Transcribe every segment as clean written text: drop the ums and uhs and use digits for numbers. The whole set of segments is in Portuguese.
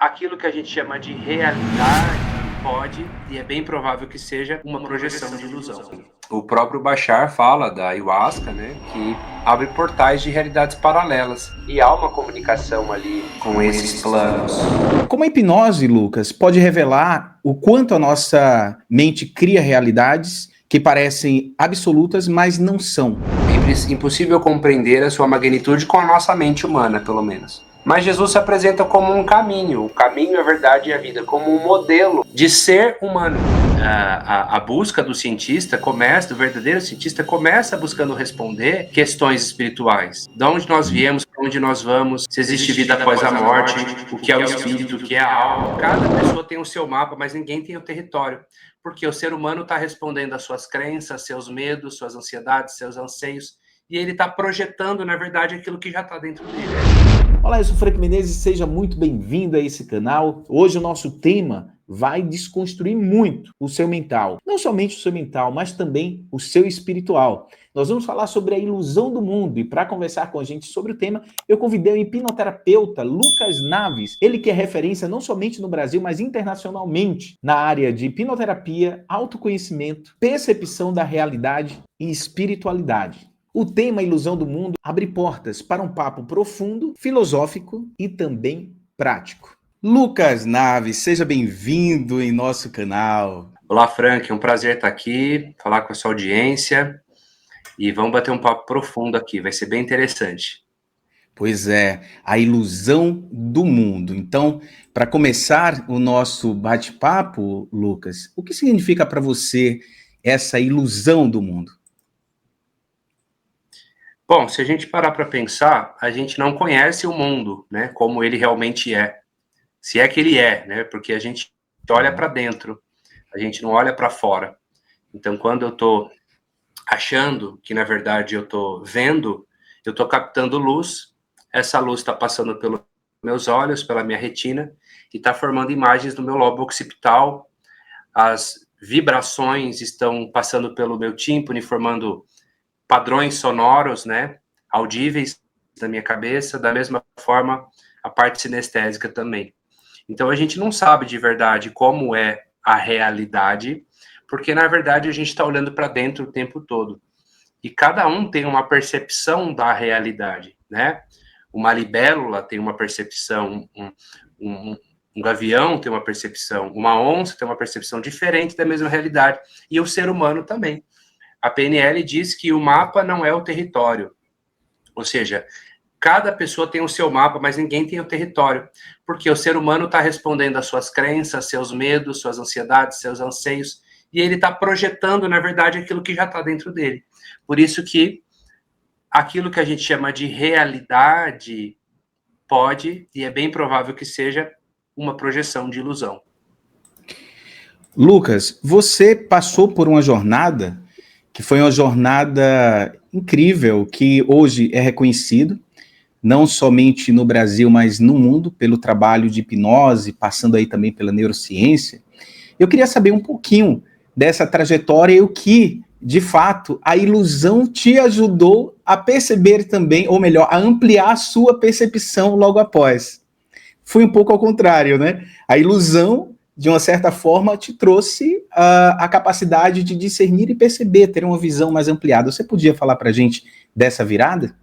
aquilo que a gente chama de realidade pode, e é bem provável que seja, uma projeção de ilusão. O próprio Bashar fala da ayahuasca, né, que abre portais de realidades paralelas. E há uma comunicação ali com esses planos. Como a hipnose, Lucas, pode revelar o quanto a nossa mente cria realidades que parecem absolutas, mas não são. É impossível compreender a sua magnitude com a nossa mente humana, pelo menos. Mas Jesus se apresenta como um caminho, o caminho, a verdade e a vida, como um modelo de ser humano. A busca do cientista do verdadeiro cientista, começa buscando responder questões espirituais. De onde nós viemos, para onde nós vamos, se existe vida após a morte, o que é o espírito, o que é a alma. Cada pessoa tem o seu mapa, mas ninguém tem o território. Porque o ser humano está respondendo às suas crenças, seus medos, suas ansiedades, seus anseios, e ele está projetando, na verdade, aquilo que já está dentro dele. Olá, eu sou Frank Menezes, seja muito bem-vindo a esse canal. Hoje o nosso tema vai desconstruir muito o seu mental. Não somente o seu mental, mas também o seu espiritual. Nós vamos falar sobre a ilusão do mundo e para conversar com a gente sobre o tema, eu convidei o hipnoterapeuta Lucas Naves, ele que é referência não somente no Brasil, mas internacionalmente na área de hipnoterapia, autoconhecimento, percepção da realidade e espiritualidade. O tema Ilusão do Mundo abre portas para um papo profundo, filosófico e também prático. Lucas Naves, seja bem-vindo em nosso canal. Olá, Frank, é um prazer estar aqui, falar com a sua audiência e vamos bater um papo profundo aqui, vai ser bem interessante. Pois é, a ilusão do mundo. Então, para começar o nosso bate-papo, Lucas, o que significa para você essa ilusão do mundo? Bom, se a gente parar para pensar, a gente não conhece o mundo, né, como ele realmente é. Se é que ele é, né, porque a gente olha para dentro, a gente não olha para fora. Então, quando eu estou achando que, na verdade, eu estou vendo, eu estou captando luz, essa luz está passando pelos meus olhos, pela minha retina, e está formando imagens no meu lobo occipital, as vibrações estão passando pelo meu tímpano e formando padrões sonoros, né, audíveis na minha cabeça, da mesma forma a parte sinestésica também. Então a gente não sabe de verdade como é a realidade, porque na verdade a gente está olhando para dentro o tempo todo. E cada um tem uma percepção da realidade, né? Uma libélula tem uma percepção, um gavião tem uma percepção, uma onça tem uma percepção diferente da mesma realidade, e o ser humano também. A PNL diz que o mapa não é o território, ou seja, cada pessoa tem o seu mapa, mas ninguém tem o território, porque o ser humano está respondendo às suas crenças, seus medos, suas ansiedades, seus anseios, e ele está projetando, na verdade, aquilo que já está dentro dele. Por isso que aquilo que a gente chama de realidade pode, e é bem provável que seja, uma projeção de ilusão. Lucas, você passou por uma jornada que foi uma jornada incrível, que hoje é reconhecido, não somente no Brasil, mas no mundo, pelo trabalho de hipnose, passando aí também pela neurociência. Eu queria saber um pouquinho dessa trajetória e o que, de fato, a ilusão te ajudou a perceber também, ou melhor, a ampliar a sua percepção logo após. Foi um pouco ao contrário, né? A ilusão, de uma certa forma, te trouxe a capacidade de discernir e perceber, ter uma visão mais ampliada. Você podia falar para a gente dessa virada?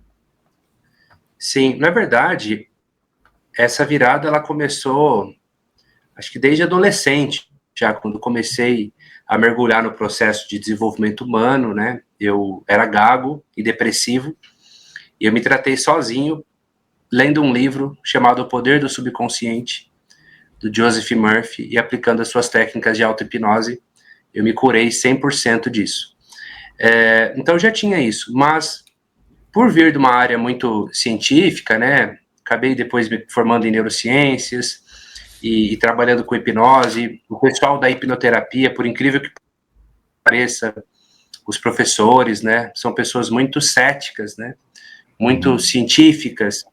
Sim, na verdade, essa virada ela começou, acho que desde adolescente, já quando comecei a mergulhar no processo de desenvolvimento humano, né? Eu era gago e depressivo, e eu me tratei sozinho, lendo um livro chamado O Poder do Subconsciente, do Joseph Murphy, e aplicando as suas técnicas de auto-hipnose, eu me curei 100% disso. Então eu já tinha isso, mas por vir de uma área muito científica, né, acabei depois me formando em neurociências e trabalhando com hipnose. O pessoal da hipnoterapia, por incrível que pareça, os professores, né, são pessoas muito céticas, né, muito científicas.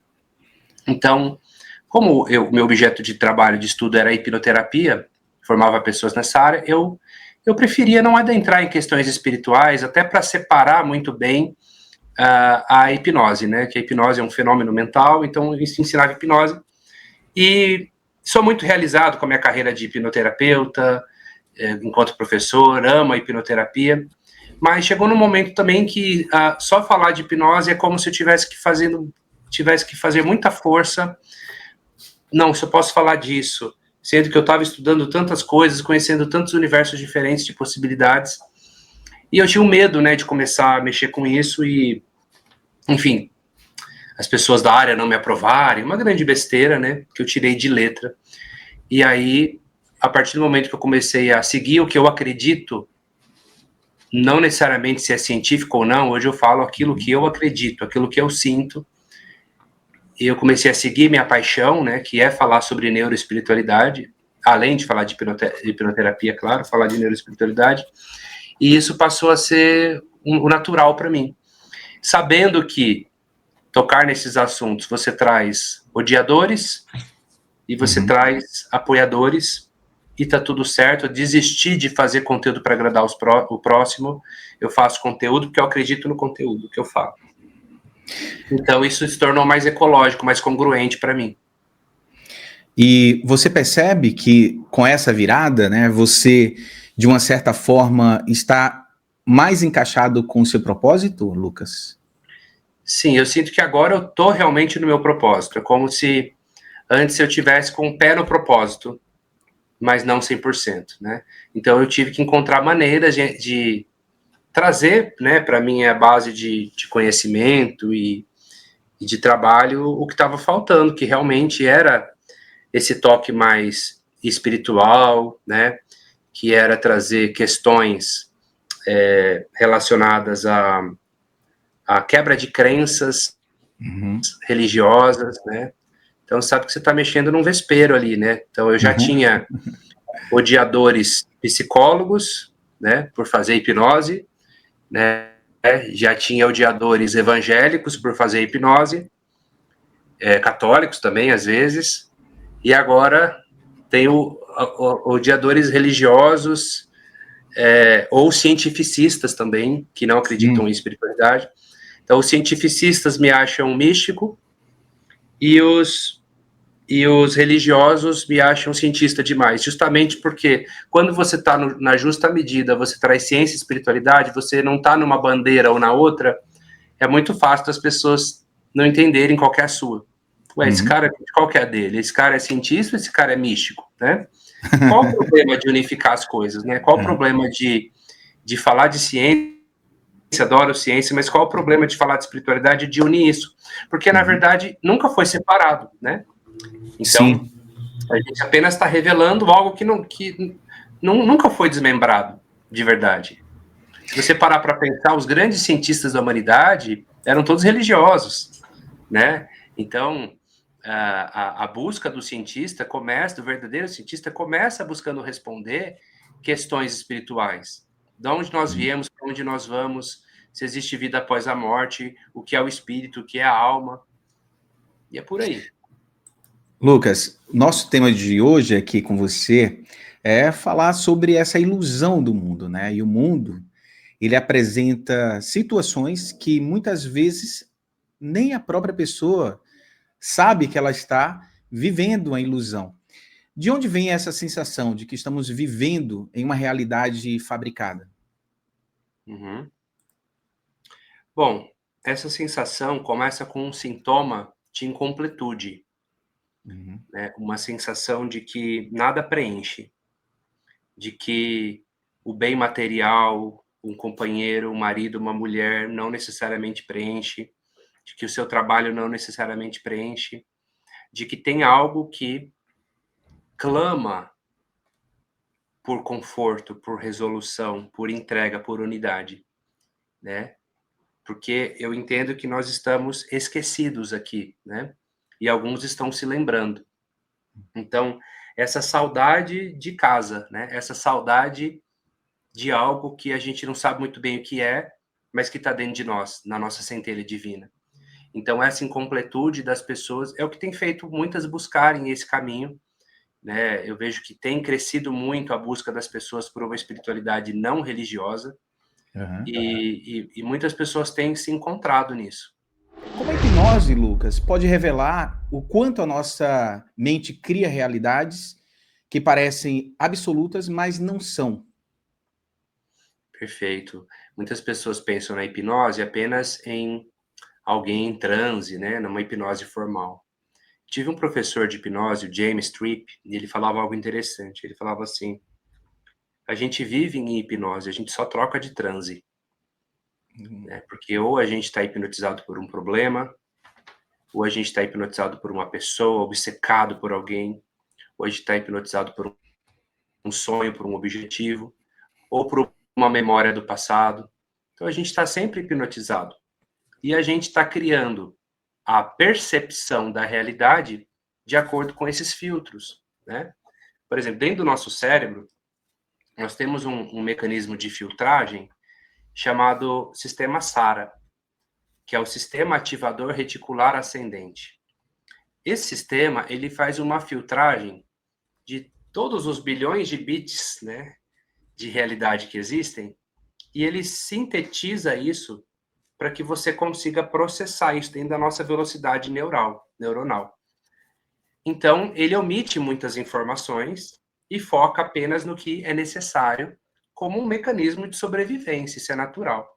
Então, como meu objeto de trabalho, de estudo era a hipnoterapia, formava pessoas nessa área, eu preferia não adentrar em questões espirituais, até para separar muito bem a hipnose, né? Que a hipnose é um fenômeno mental, então eu ensinava hipnose. E Sou muito realizado com a minha carreira de hipnoterapeuta, enquanto professor, amo a hipnoterapia, mas chegou num momento também que só falar de hipnose é como se eu tivesse que fazer muita força. Não, se eu posso falar disso, sendo que eu estava estudando tantas coisas, conhecendo tantos universos diferentes de possibilidades, e eu tinha um medo, né, de começar a mexer com isso e, enfim, as pessoas da área não me aprovarem, uma grande besteira, né, que eu tirei de letra. E aí, a partir do momento que eu comecei a seguir o que eu acredito, não necessariamente se é científico ou não, hoje eu falo aquilo que eu acredito, aquilo que eu sinto, e eu comecei a seguir minha paixão, né, que é falar sobre neuroespiritualidade, além de falar de hipnoterapia, claro, falar de neuroespiritualidade, e isso passou a ser o natural para mim. Sabendo que tocar nesses assuntos, você traz odiadores e você traz apoiadores, e tá tudo certo. Eu desisti de fazer conteúdo para agradar o próximo, eu faço conteúdo porque eu acredito no conteúdo que eu falo. Então isso se tornou mais ecológico, mais congruente para mim. E você percebe que com essa virada, né, você, de uma certa forma, está mais encaixado com o seu propósito, Lucas? Sim, eu sinto que agora eu tô realmente no meu propósito. É como se antes eu tivesse com o pé no propósito, mas não 100%, né? Então eu tive que encontrar maneiras de trazer, né, para minha base de conhecimento e de trabalho o que estava faltando, que realmente era esse toque mais espiritual, né, que era trazer questões relacionadas a quebra de crenças religiosas, né? Então, sabe que você está mexendo num vespeiro ali, né? Então, eu já tinha odiadores psicólogos, né, por fazer hipnose, né? Já tinha odiadores evangélicos por fazer hipnose, católicos também, às vezes, e agora tem odiadores religiosos ou cientificistas também, que não acreditam em espiritualidade. Então, os cientificistas me acham místico e os religiosos me acham cientista demais, justamente porque quando você está na justa medida, você traz ciência e espiritualidade, você não está numa bandeira ou na outra, é muito fácil das pessoas não entenderem qual que é a sua. Ué, esse cara, qual que é a dele? Esse cara é cientista ou esse cara é místico, né? Qual o problema de unificar as coisas, né? Qual o problema de falar de ciência, adoro ciência, mas qual o problema de falar de espiritualidade e de unir isso? Porque, na verdade, nunca foi separado, né? Então, a gente apenas está revelando algo que nunca foi desmembrado, de verdade. Se você parar para pensar, os grandes cientistas da humanidade eram todos religiosos, né? Então, a busca do cientista do verdadeiro cientista, começa buscando responder questões espirituais. De onde nós viemos, para onde nós vamos, se existe vida após a morte, o que é o espírito, o que é a alma, e é por aí. Lucas, nosso tema de hoje aqui com você é falar sobre essa ilusão do mundo, né? E o mundo, ele apresenta situações que muitas vezes nem a própria pessoa sabe que ela está vivendo uma ilusão. De onde vem essa sensação de que estamos vivendo em uma realidade fabricada? Bom, essa sensação começa com um sintoma de incompletude, né? Uma sensação de que nada preenche, de que o bem material, um companheiro, um marido, uma mulher, não necessariamente preenche, de que o seu trabalho não necessariamente preenche, de que tem algo que clama por conforto, por resolução, por entrega, por unidade, né? Porque eu entendo que nós estamos esquecidos aqui, né? E alguns estão se lembrando. Então, essa saudade de casa, né? Essa saudade de algo que a gente não sabe muito bem o que é, mas que está dentro de nós, na nossa centelha divina. Então, essa incompletude das pessoas é o que tem feito muitas buscarem esse caminho, né? Eu vejo que tem crescido muito a busca das pessoas por uma espiritualidade não religiosa, e muitas pessoas têm se encontrado nisso. Como é que hipnose, Lucas, pode revelar o quanto a nossa mente cria realidades que parecem absolutas, mas não são. Perfeito. Muitas pessoas pensam na hipnose apenas em alguém em transe, né, numa hipnose formal. Tive um professor de hipnose, o James Tripp, e ele falava algo interessante. Ele falava assim: a gente vive em hipnose, a gente só troca de transe, né? Porque ou a gente está hipnotizado por um problema, ou a gente está hipnotizado por uma pessoa, obcecado por alguém, ou a gente está hipnotizado por um sonho, por um objetivo, ou por uma memória do passado. Então a gente está sempre hipnotizado. E a gente está criando a percepção da realidade de acordo com esses filtros, né? Por exemplo, dentro do nosso cérebro, nós temos um mecanismo de filtragem chamado sistema SARA, que é o Sistema Ativador Reticular Ascendente. Esse sistema, ele faz uma filtragem de todos os bilhões de bits, né, de realidade que existem, e ele sintetiza isso para que você consiga processar isso dentro da nossa velocidade neuronal. Então, ele omite muitas informações e foca apenas no que é necessário como um mecanismo de sobrevivência, isso é natural.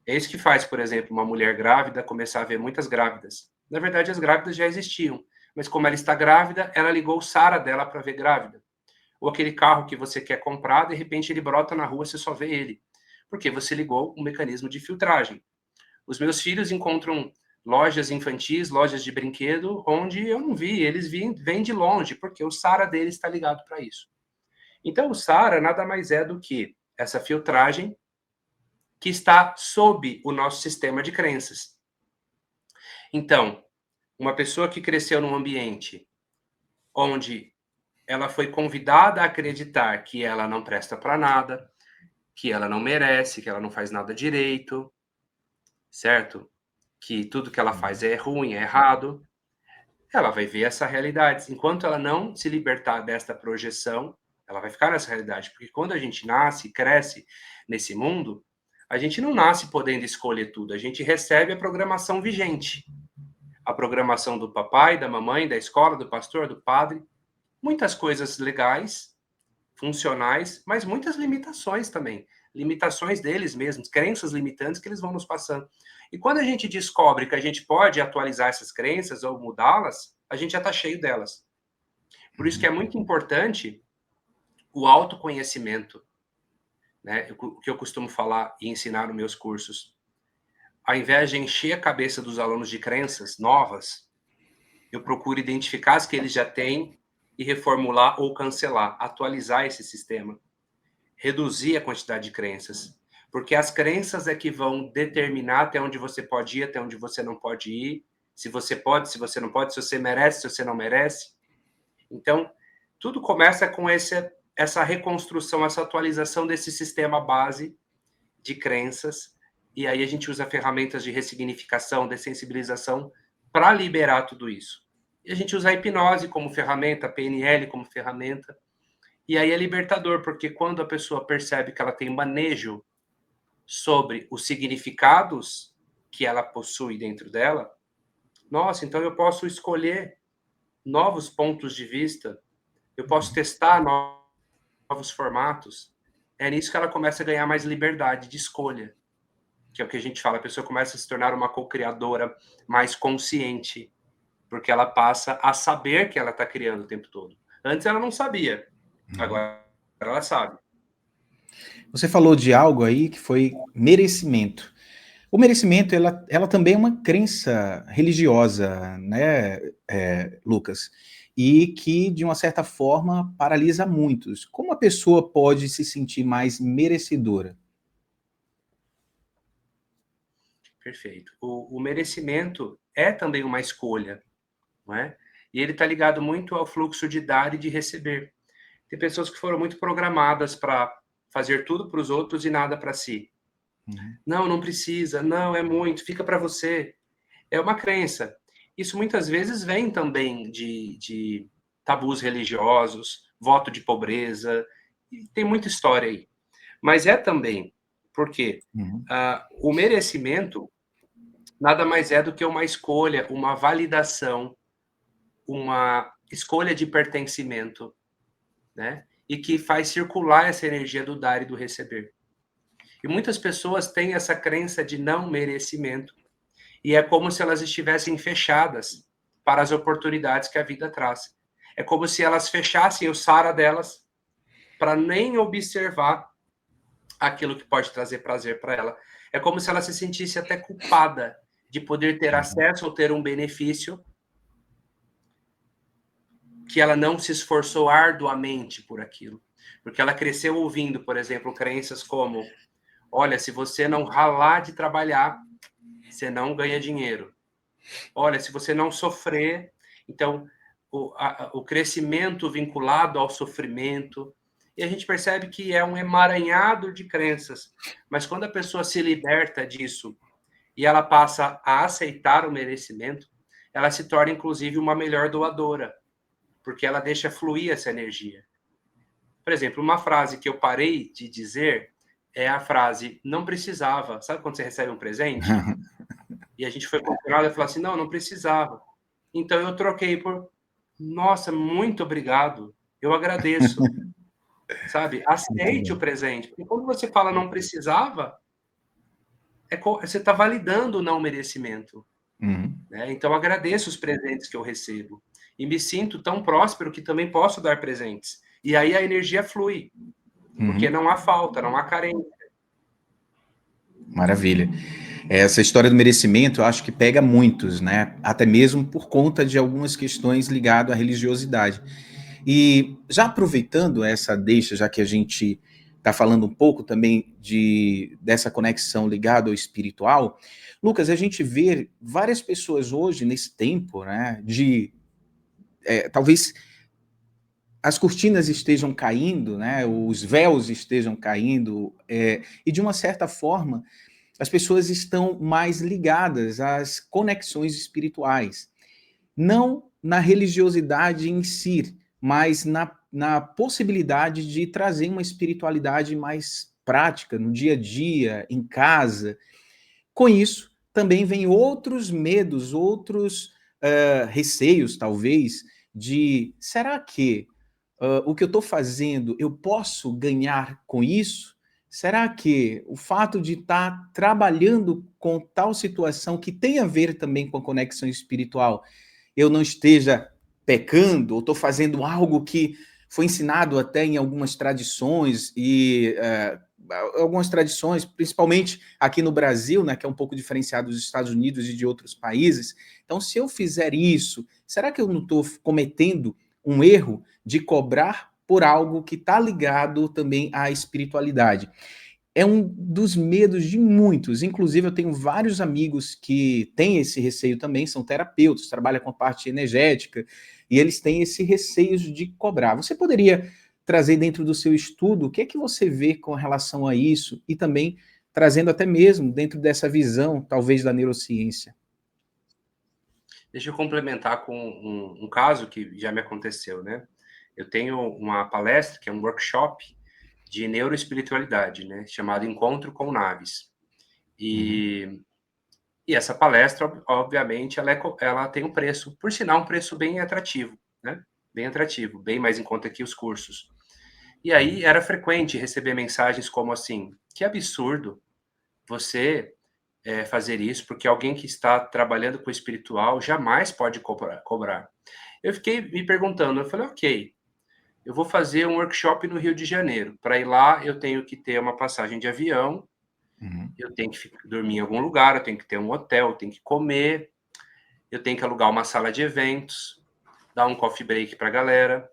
É isso que faz, por exemplo, uma mulher grávida começar a ver muitas grávidas. Na verdade, as grávidas já existiam, mas como ela está grávida, ela ligou o SARA dela para ver grávida. Ou aquele carro que você quer comprar, de repente ele brota na rua, você só vê ele. Porque você ligou um mecanismo de filtragem. Os meus filhos encontram lojas infantis, lojas de brinquedo, onde eu não vi, eles vêm de longe, porque o SARA deles está ligado para isso. Então, o SARA nada mais é do que essa filtragem que está sob o nosso sistema de crenças. Então, uma pessoa que cresceu num ambiente onde ela foi convidada a acreditar que ela não presta para nada, que ela não merece, que ela não faz nada direito, certo? Que tudo que ela faz é ruim, é errado, ela vai ver essa realidade. Enquanto ela não se libertar desta projeção, ela vai ficar nessa realidade. Porque quando a gente nasce e cresce nesse mundo, a gente não nasce podendo escolher tudo, a gente recebe a programação vigente. A programação do papai, da mamãe, da escola, do pastor, do padre. Muitas coisas legais, funcionais, mas muitas limitações também. Limitações deles mesmos, crenças limitantes que eles vão nos passando. E quando a gente descobre que a gente pode atualizar essas crenças ou mudá-las, a gente já está cheio delas. Por isso que é muito importante o autoconhecimento, né? O que eu costumo falar e ensinar nos meus cursos. Ao invés de encher a cabeça dos alunos de crenças novas, eu procuro identificar as que eles já têm e reformular ou cancelar, atualizar esse sistema, reduzir a quantidade de crenças, porque as crenças é que vão determinar até onde você pode ir, até onde você não pode ir, se você pode, se você não pode, se você merece, se você não merece. Então, tudo começa com essa reconstrução, essa atualização desse sistema base de crenças, e aí a gente usa ferramentas de ressignificação, dessensibilização, para liberar tudo isso. E a gente usa a hipnose como ferramenta, a PNL como ferramenta, e aí é libertador, porque quando a pessoa percebe que ela tem manejo sobre os significados que ela possui dentro dela, nossa, então eu posso escolher novos pontos de vista, eu posso testar novos formatos. É nisso que ela começa a ganhar mais liberdade de escolha, que é o que a gente fala, a pessoa começa a se tornar uma co-criadora mais consciente, porque ela passa a saber que ela está criando o tempo todo. Antes ela não sabia, agora ela sabe. Você falou de algo aí que foi merecimento. O merecimento, ela também é uma crença religiosa, né, Lucas? E que, de uma certa forma, paralisa muitos. Como a pessoa pode se sentir mais merecedora? Perfeito. O merecimento é também uma escolha, não é? E ele está ligado muito ao fluxo de dar e de receber. Tem pessoas que foram muito programadas para fazer tudo para os outros e nada para si. Não, não precisa, não, é muito, fica para você. É uma crença. Isso muitas vezes vem também de tabus religiosos, voto de pobreza, e tem muita história aí. Mas é também porque o merecimento nada mais é do que uma escolha, uma validação, uma escolha de pertencimento, né? E que faz circular essa energia do dar e do receber. E muitas pessoas têm essa crença de não merecimento, e é como se elas estivessem fechadas para as oportunidades que a vida traz. É como se elas fechassem o Sara delas para nem observar aquilo que pode trazer prazer para ela. É como se ela se sentisse até culpada de poder ter acesso ou ter um benefício que ela não se esforçou arduamente por aquilo. Porque ela cresceu ouvindo, por exemplo, crenças como: olha, se você não ralar de trabalhar, você não ganha dinheiro. Olha, se você não sofrer, então o crescimento vinculado ao sofrimento. E a gente percebe que é um emaranhado de crenças. Mas quando a pessoa se liberta disso e ela passa a aceitar o merecimento, ela se torna, inclusive, uma melhor doadora, porque ela deixa fluir essa energia. Por exemplo, uma frase que eu parei de dizer é a frase "não precisava". Sabe quando você recebe um presente? E a gente foi condicionado a falar assim, não precisava. Então eu troquei por, nossa, muito obrigado, eu agradeço. Sabe? Aceite o presente. Porque quando você fala não precisava, você está validando o não merecimento. Né? Então agradeço os presentes que eu recebo. E me sinto tão próspero que também posso dar presentes. E aí a energia flui. Porque não há falta, não há carência. Maravilha. Essa história do merecimento, eu acho que pega muitos, né? Até mesmo por conta de algumas questões ligadas à religiosidade. E já aproveitando essa deixa, já que a gente está falando um pouco também dessa conexão ligada ao espiritual, Lucas, a gente vê várias pessoas hoje, nesse tempo, né, talvez as cortinas estejam caindo, né, os véus estejam caindo, e de uma certa forma, as pessoas estão mais ligadas às conexões espirituais. Não na religiosidade em si, mas na possibilidade de trazer uma espiritualidade mais prática, no dia a dia, em casa. Com isso, também vem outros medos, outros receios, talvez, de será que o que eu estou fazendo, eu posso ganhar com isso? Será que o fato de estar trabalhando com tal situação que tem a ver também com a conexão espiritual, eu não esteja pecando, ou estou fazendo algo que foi ensinado até em algumas tradições, algumas tradições, principalmente aqui no Brasil, né, que é um pouco diferenciado dos Estados Unidos e de outros países. Então, se eu fizer isso, será que eu não estou cometendo um erro de cobrar por algo que está ligado também à espiritualidade? É um dos medos de muitos. Inclusive, eu tenho vários amigos que têm esse receio também, são terapeutas, trabalham com a parte energética, e eles têm esse receio de cobrar. Você poderia trazer dentro do seu estudo o que é que você vê com relação a isso, e também trazendo até mesmo dentro dessa visão, talvez, da neurociência? Deixa eu complementar com um caso que já me aconteceu, né? Eu tenho uma palestra, que é um workshop de neuroespiritualidade, né? Chamado Encontro com Naves. E essa palestra, obviamente, ela tem um preço, por sinal, um preço bem atrativo, né? Bem atrativo, bem mais em conta que os cursos. E aí era frequente receber mensagens como assim: que absurdo você fazer isso, porque alguém que está trabalhando com o espiritual jamais pode cobrar. Eu fiquei me perguntando, eu falei, ok, eu vou fazer um workshop no Rio de Janeiro. Para ir lá, eu tenho que ter uma passagem de avião, eu tenho que dormir em algum lugar, eu tenho que ter um hotel, eu tenho que comer, eu tenho que alugar uma sala de eventos, dar um coffee break para a galera,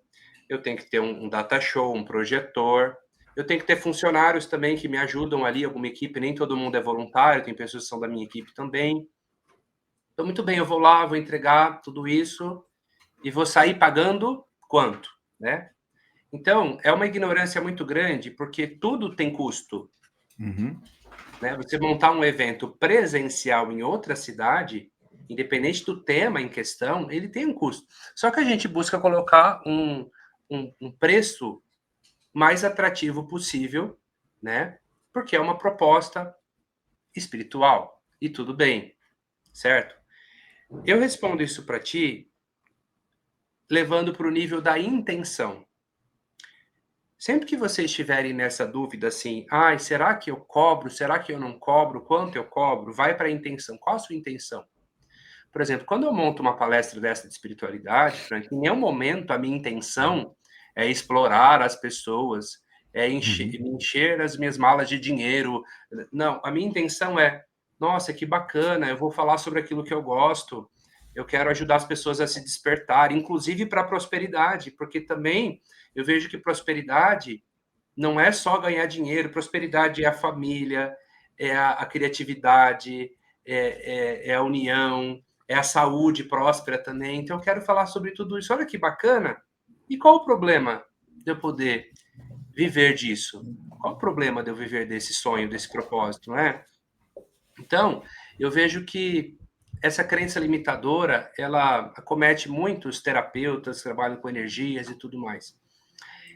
eu tenho que ter um data show, um projetor, eu tenho que ter funcionários também que me ajudam ali, alguma equipe, nem todo mundo é voluntário, tem pessoas que são da minha equipe também. Então, muito bem, eu vou lá, vou entregar tudo isso e vou sair pagando quanto, né? Então, é uma ignorância muito grande, porque tudo tem custo. Né? Você montar um evento presencial em outra cidade, independente do tema em questão, ele tem um custo. Só que a gente busca colocar um preço mais atrativo possível, né? Porque é uma proposta espiritual. E tudo bem. certo? Eu respondo isso para ti levando para o nível da intenção. Sempre que vocês estiverem nessa dúvida assim, ai, será que eu cobro? Será que eu não cobro? Quanto eu cobro? Vai para a intenção. Qual a sua intenção? Por exemplo, quando eu monto uma palestra dessa de espiritualidade, Frank, em nenhum momento a minha intenção é explorar as pessoas, é encher as minhas malas de dinheiro. Não, a minha intenção é, nossa, que bacana, eu vou falar sobre aquilo que eu gosto, eu quero ajudar as pessoas a se despertar, inclusive para a prosperidade, porque também eu vejo que prosperidade não é só ganhar dinheiro, prosperidade é a família, é a criatividade, é a união, é a saúde próspera também. Então, eu quero falar sobre tudo isso. Olha que bacana. E qual o problema de eu poder viver disso? Qual o problema de eu viver desse sonho, desse propósito, não é? Então, eu vejo que essa crença limitadora, ela acomete muitos terapeutas que trabalham com energias e tudo mais.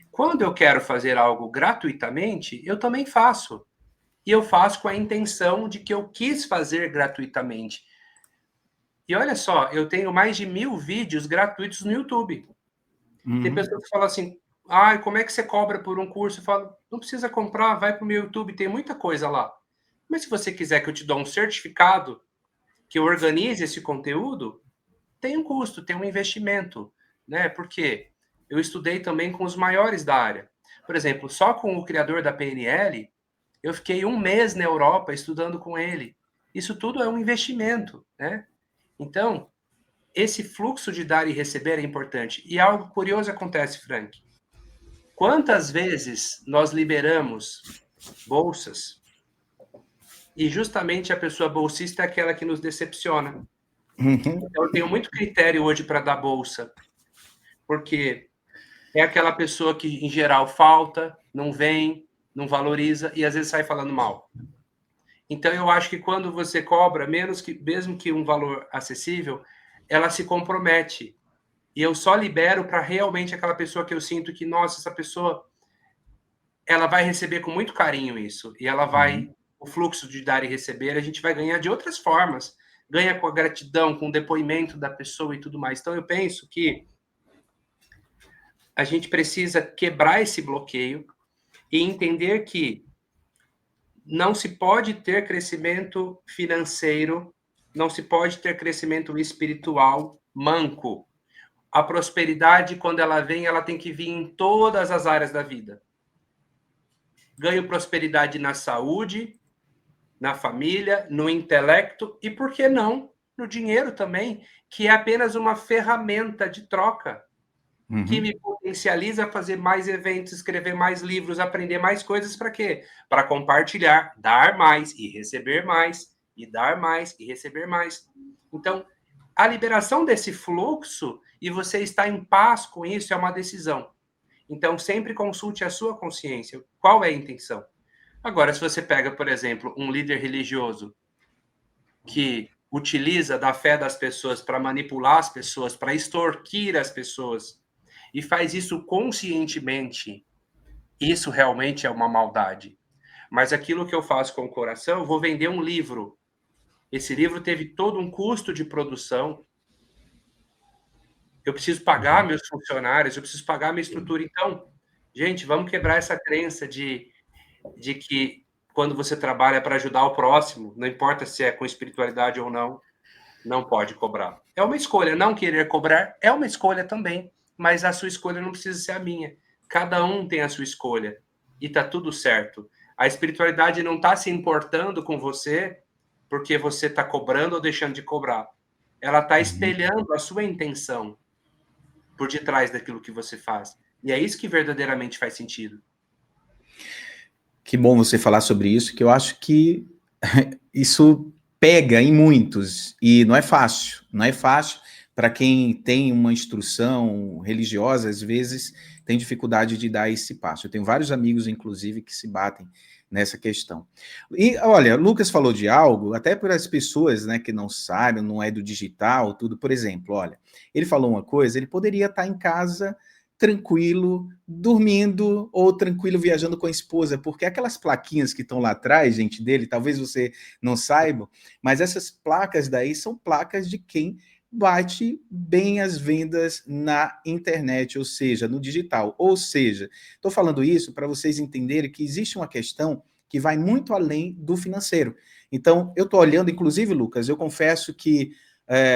Quando eu quero fazer algo gratuitamente, eu também faço. E eu faço com a intenção de que eu quis fazer gratuitamente. E olha só, eu tenho mais de 1000 vídeos gratuitos no YouTube. Tem pessoas que falam assim, como é que você cobra por um curso? Eu falo, não precisa comprar, vai para o meu YouTube, tem muita coisa lá. Mas se você quiser que eu te dê um certificado, que eu organize esse conteúdo, tem um custo, tem um investimento, né? Porque eu estudei também com os maiores da área. Por exemplo, só com o criador da PNL, eu fiquei 1 mês na Europa estudando com ele. Isso tudo é um investimento, né? Então, esse fluxo de dar e receber é importante. E algo curioso acontece, Frank. Quantas vezes nós liberamos bolsas e justamente a pessoa bolsista é aquela que nos decepciona? Então, eu tenho muito critério hoje para dar bolsa, porque é aquela pessoa que, em geral, falta, não vem, não valoriza e às vezes sai falando mal. Então, eu acho que quando você cobra, mesmo que um valor acessível, ela se compromete. E eu só libero para realmente aquela pessoa que eu sinto que, nossa, essa pessoa, ela vai receber com muito carinho isso. E ela vai, o fluxo de dar e receber, a gente vai ganhar de outras formas. Ganha com a gratidão, com o depoimento da pessoa e tudo mais. Então, eu penso que a gente precisa quebrar esse bloqueio e entender que não se pode ter crescimento financeiro, não se pode ter crescimento espiritual manco. A prosperidade, quando ela vem, ela tem que vir em todas as áreas da vida. Ganho prosperidade na saúde, na família, no intelecto e, por que não, no dinheiro também, que é apenas uma ferramenta de troca. Que me potencializa a fazer mais eventos, escrever mais livros, aprender mais coisas para quê? Para compartilhar, dar mais e receber mais, e dar mais e receber mais. Então, a liberação desse fluxo e você estar em paz com isso é uma decisão. Então, sempre consulte a sua consciência. Qual é a intenção? Agora, se você pega, por exemplo, um líder religioso que utiliza da fé das pessoas para manipular as pessoas, para extorquir as pessoas, e faz isso conscientemente, isso realmente é uma maldade. Mas aquilo que eu faço com o coração, eu vou vender um livro. Esse livro teve todo um custo de produção. Eu preciso pagar meus funcionários, eu preciso pagar minha estrutura. Então, gente, vamos quebrar essa crença de que quando você trabalha para ajudar o próximo, não importa se é com espiritualidade ou não pode cobrar. É uma escolha. Não querer cobrar é uma escolha também. Mas a sua escolha não precisa ser a minha. Cada um tem a sua escolha. E tá tudo certo. A espiritualidade não está se importando com você porque você está cobrando ou deixando de cobrar. Ela está espelhando a sua intenção por detrás daquilo que você faz. E é isso que verdadeiramente faz sentido. Que bom você falar sobre isso, que eu acho que isso pega em muitos, e não é fácil. Não é fácil para quem tem uma instrução religiosa, às vezes tem dificuldade de dar esse passo. Eu tenho vários amigos, inclusive, que se batem nessa questão. E, olha, Lucas falou de algo, até para as pessoas, né, que não sabem, não é do digital, tudo, por exemplo, olha, ele falou uma coisa, ele poderia estar em casa tranquilo, dormindo ou tranquilo viajando com a esposa, porque aquelas plaquinhas que estão lá atrás, gente, dele, talvez você não saiba, mas essas placas daí são placas de quem bate bem as vendas na internet, ou seja, no digital. Ou seja, estou falando isso para vocês entenderem que existe uma questão que vai muito além do financeiro. Então, eu estou olhando, inclusive, Lucas, eu confesso que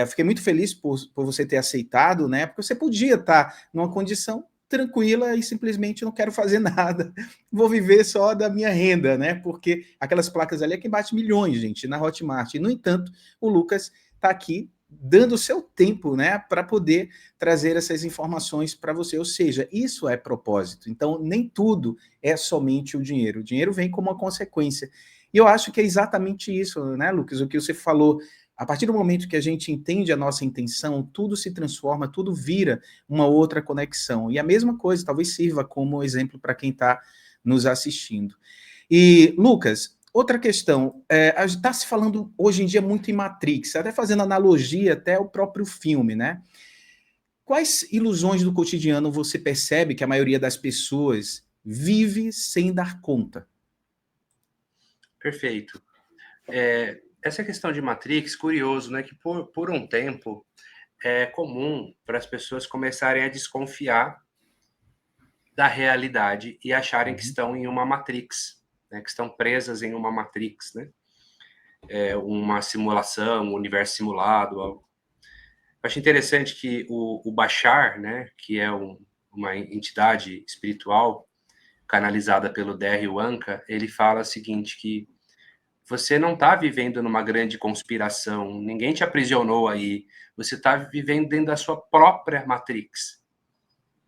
fiquei muito feliz por você ter aceitado, né? Porque você podia estar numa condição tranquila e simplesmente não quero fazer nada, vou viver só da minha renda, né? Porque aquelas placas ali é que bate milhões, gente, na Hotmart. E, no entanto, o Lucas está aqui dando o seu tempo, né, para poder trazer essas informações para você. Ou seja, isso é propósito. Então, nem tudo é somente o dinheiro. O dinheiro vem como uma consequência. E eu acho que é exatamente isso, né, Lucas? O que você falou. A partir do momento que a gente entende a nossa intenção, tudo se transforma, tudo vira uma outra conexão. E a mesma coisa talvez sirva como exemplo para quem está nos assistindo. E, Lucas, outra questão, está se falando hoje em dia muito em Matrix, até fazendo analogia até ao próprio filme, né? Quais ilusões do cotidiano você percebe que a maioria das pessoas vive sem dar conta? Perfeito. Essa questão de Matrix, curioso, né? Que por um tempo é comum para as pessoas começarem a desconfiar da realidade e acharem que estão em uma Matrix, né? Que estão presas em uma Matrix, né? Uma simulação, um universo simulado. Algo. Eu acho interessante que o Bashar, né? Que é uma entidade espiritual canalizada pelo Derry Wanka, ele fala o seguinte, que você não está vivendo numa grande conspiração, ninguém te aprisionou aí, você está vivendo dentro da sua própria Matrix.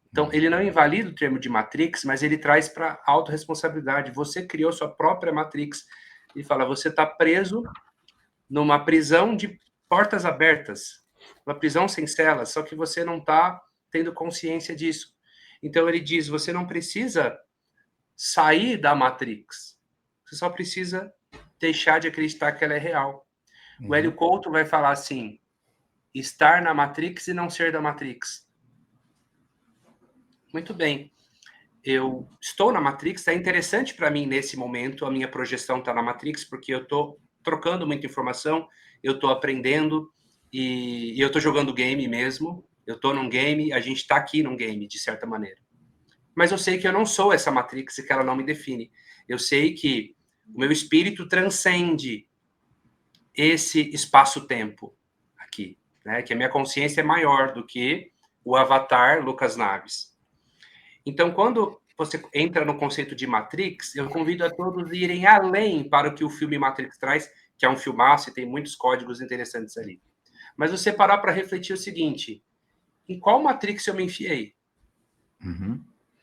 Então, ele não invalida o termo de Matrix, mas ele traz para a autorresponsabilidade. Você criou sua própria Matrix. Ele fala, você está preso numa prisão de portas abertas, uma prisão sem celas, só que você não está tendo consciência disso. Então, ele diz, você não precisa sair da Matrix, você só precisa deixar de acreditar que ela é real. O Hélio Couto vai falar assim, estar na Matrix e não ser da Matrix. Muito bem. Eu estou na Matrix, é interessante para mim nesse momento, a minha projeção está na Matrix, porque eu estou trocando muita informação, eu estou aprendendo e eu estou jogando game mesmo, eu estou num game, a gente está aqui num game, de certa maneira. Mas eu sei que eu não sou essa Matrix e que ela não me define. Eu sei que o meu espírito transcende esse espaço-tempo aqui, né? Que a minha consciência é maior do que o avatar Lucas Naves. Então, quando você entra no conceito de Matrix, eu convido a todos a irem além para o que o filme Matrix traz, que é um filmaço e tem muitos códigos interessantes ali. Mas você parar para refletir o seguinte, em qual Matrix eu me enfiei?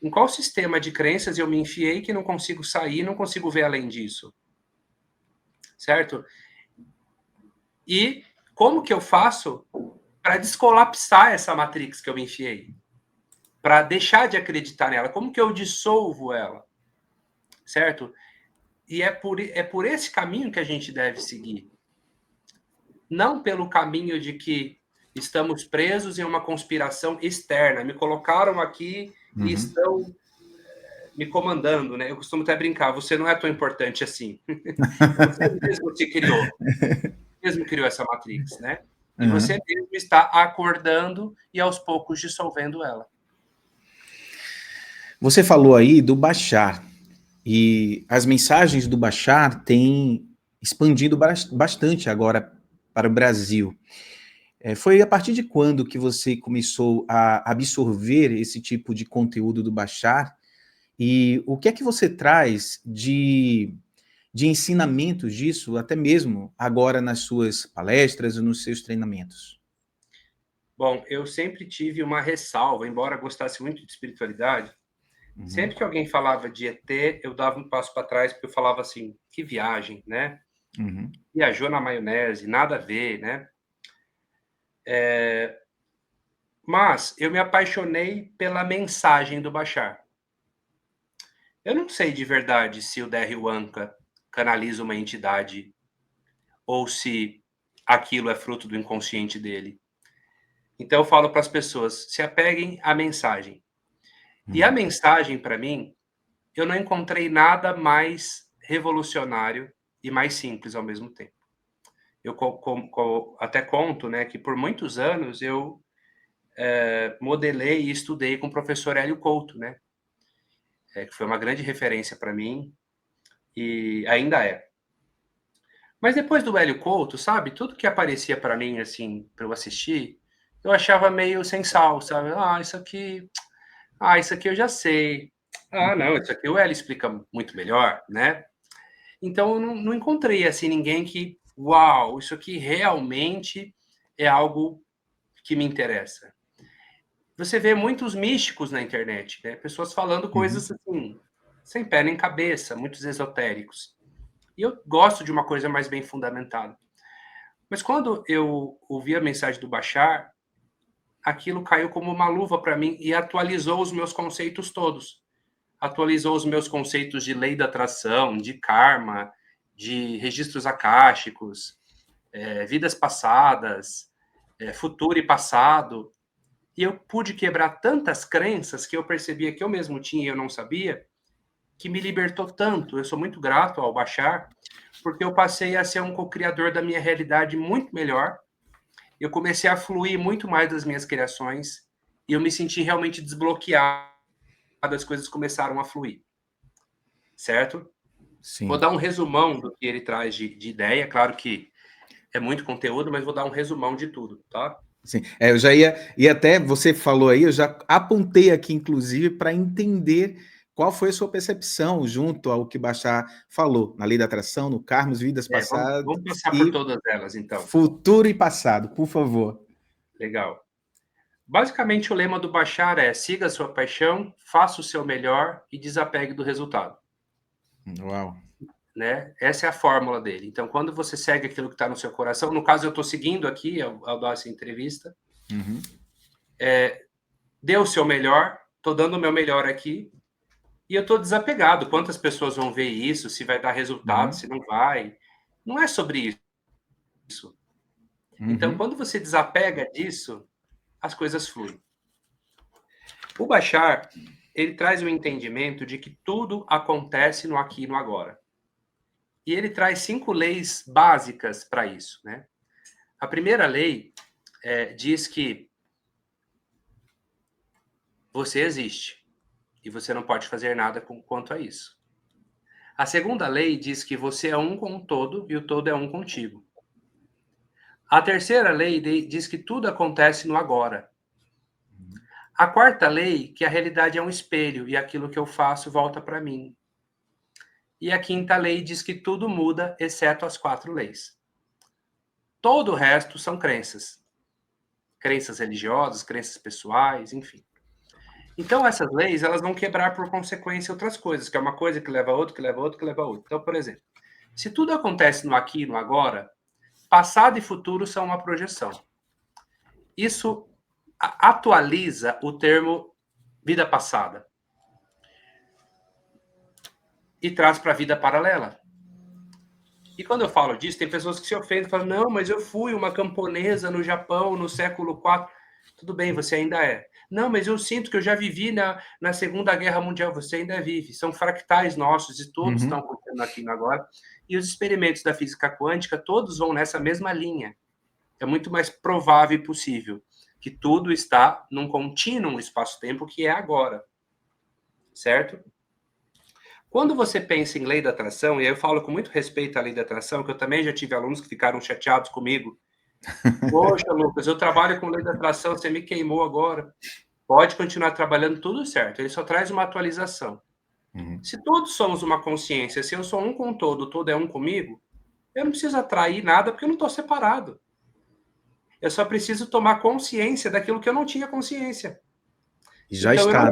Em qual sistema de crenças eu me enfiei que não consigo sair, não consigo ver além disso? Certo? E como que eu faço para descolapsar essa Matrix que eu me enfiei? Para deixar de acreditar nela? Como que eu dissolvo ela? Certo? E é por esse caminho que a gente deve seguir. Não pelo caminho de que estamos presos em uma conspiração externa. Me colocaram aqui e estão me comandando, né? Eu costumo até brincar, você não é tão importante assim. Você mesmo se criou. Você mesmo criou essa Matrix, né? E você mesmo está acordando e aos poucos dissolvendo ela. Você falou aí do Bashar, e as mensagens do Bashar têm expandido bastante agora para o Brasil. Foi a partir de quando que você começou a absorver esse tipo de conteúdo do Bashar? E o que é que você traz de ensinamentos disso, até mesmo agora nas suas palestras e nos seus treinamentos? Bom, eu sempre tive uma ressalva, embora gostasse muito de espiritualidade, sempre que alguém falava de ET, eu dava um passo para trás, porque eu falava assim, que viagem, né? Viajou na maionese, nada a ver, né? Mas eu me apaixonei pela mensagem do Bashar. Eu não sei de verdade se o Derry Wanka canaliza uma entidade ou se aquilo é fruto do inconsciente dele. Então eu falo para as pessoas, se apeguem à mensagem. E a mensagem, para mim, eu não encontrei nada mais revolucionário e mais simples ao mesmo tempo. Eu até conto, né, que por muitos anos eu modelei e estudei com o professor Hélio Couto, né, que foi uma grande referência para mim e ainda é. Mas depois do Hélio Couto, sabe, tudo que aparecia para mim, assim, para eu assistir, eu achava meio sem sal, sabe? Isso aqui eu já sei. Ah, não, isso aqui o Hélio explica muito melhor, né? Então eu não encontrei, assim, ninguém que, uau, isso aqui realmente é algo que me interessa. Você vê muitos místicos na internet, né? Pessoas falando coisas assim, sem pé nem cabeça, muitos esotéricos. E eu gosto de uma coisa mais bem fundamentada. Mas quando eu ouvi a mensagem do Bashar, aquilo caiu como uma luva para mim e atualizou os meus conceitos todos. Atualizou os meus conceitos de lei da atração, de karma, de registros akáshicos, vidas passadas, futuro e passado. E eu pude quebrar tantas crenças que eu percebia que eu mesmo tinha e eu não sabia, que me libertou tanto. Eu sou muito grato ao Bashar, porque eu passei a ser um co-criador da minha realidade muito melhor. Eu comecei a fluir muito mais das minhas criações e eu me senti realmente desbloqueado. As coisas começaram a fluir, certo? Sim. Vou dar um resumão do que ele traz de ideia. Claro que é muito conteúdo, mas vou dar um resumão de tudo, tá? Sim. Eu já ia até, você falou aí, eu já apontei aqui, inclusive, para entender qual foi a sua percepção junto ao que Bashar falou, na lei da atração, no karma, vidas passadas Vamos passar por e todas elas, então. futuro e passado, por favor. Legal. Basicamente, o lema do Bashar é: siga a sua paixão, faça o seu melhor e desapegue do resultado. Uau. Né? Essa é a fórmula dele. Então, quando você segue aquilo que está no seu coração, no caso, eu estou seguindo aqui ao dar essa entrevista, dê o seu melhor, estou dando o meu melhor aqui, e eu estou desapegado. Quantas pessoas vão ver isso, se vai dar resultado, se não vai. Não é sobre isso. Então, quando você desapega disso, as coisas fluem. O Bashar, ele traz o entendimento de que tudo acontece no aqui e no agora. E ele traz 5 leis básicas para isso, né? A primeira lei diz que você existe e você não pode fazer nada quanto a isso. A segunda lei diz que você é um com o todo e o todo é um contigo. A terceira lei diz que tudo acontece no agora. A quarta lei, que a realidade é um espelho e aquilo que eu faço volta para mim. E a quinta lei diz que tudo muda, exceto as 4 leis. Todo o resto são crenças. Crenças religiosas, crenças pessoais, enfim. Então, essas leis, elas vão quebrar por consequência outras coisas, que é uma coisa que leva a outra, que leva a outra, que leva a outra. Então, por exemplo, se tudo acontece no aqui e no agora, passado e futuro são uma projeção. Isso atualiza o termo vida passada e traz para a vida paralela. E quando eu falo disso, tem pessoas que se ofendem e falam: não, mas eu fui uma camponesa no Japão no século IV. Tudo bem, você ainda é. Não, mas eu sinto que eu já vivi na Segunda Guerra Mundial. Você ainda vive. São fractais nossos e todos estão acontecendo aqui no agora. E os experimentos da física quântica, todos vão nessa mesma linha. É muito mais provável e possível que tudo está num contínuo espaço-tempo que é agora. Certo? Quando você pensa em lei da atração, e aí eu falo com muito respeito à lei da atração, que eu também já tive alunos que ficaram chateados comigo. Poxa, Lucas, eu trabalho com lei da atração, você me queimou agora. Pode continuar trabalhando, tudo certo. Ele só traz uma atualização. Se todos somos uma consciência, se eu sou um com o todo é um comigo, eu não preciso atrair nada porque eu não estou separado. Eu só preciso tomar consciência daquilo que eu não tinha consciência. Já então, está.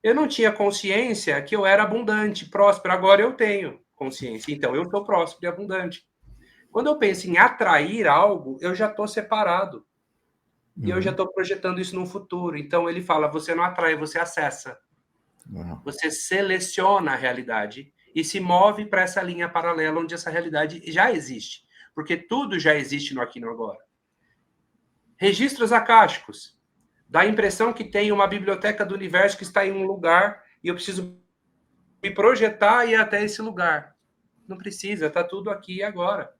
Eu não tinha consciência que eu era abundante, próspero. Agora eu tenho consciência. Então, eu estou próspero e abundante. Quando eu penso em atrair algo, eu já estou separado. E eu já estou projetando isso no futuro. Então, ele fala, você não atrai, você acessa. Você seleciona a realidade e se move para essa linha paralela onde essa realidade já existe. Porque tudo já existe no aqui e no agora. Registros akáshicos. Dá a impressão que tem uma biblioteca do universo que está em um lugar e eu preciso me projetar e ir até esse lugar. Não precisa, está tudo aqui e agora.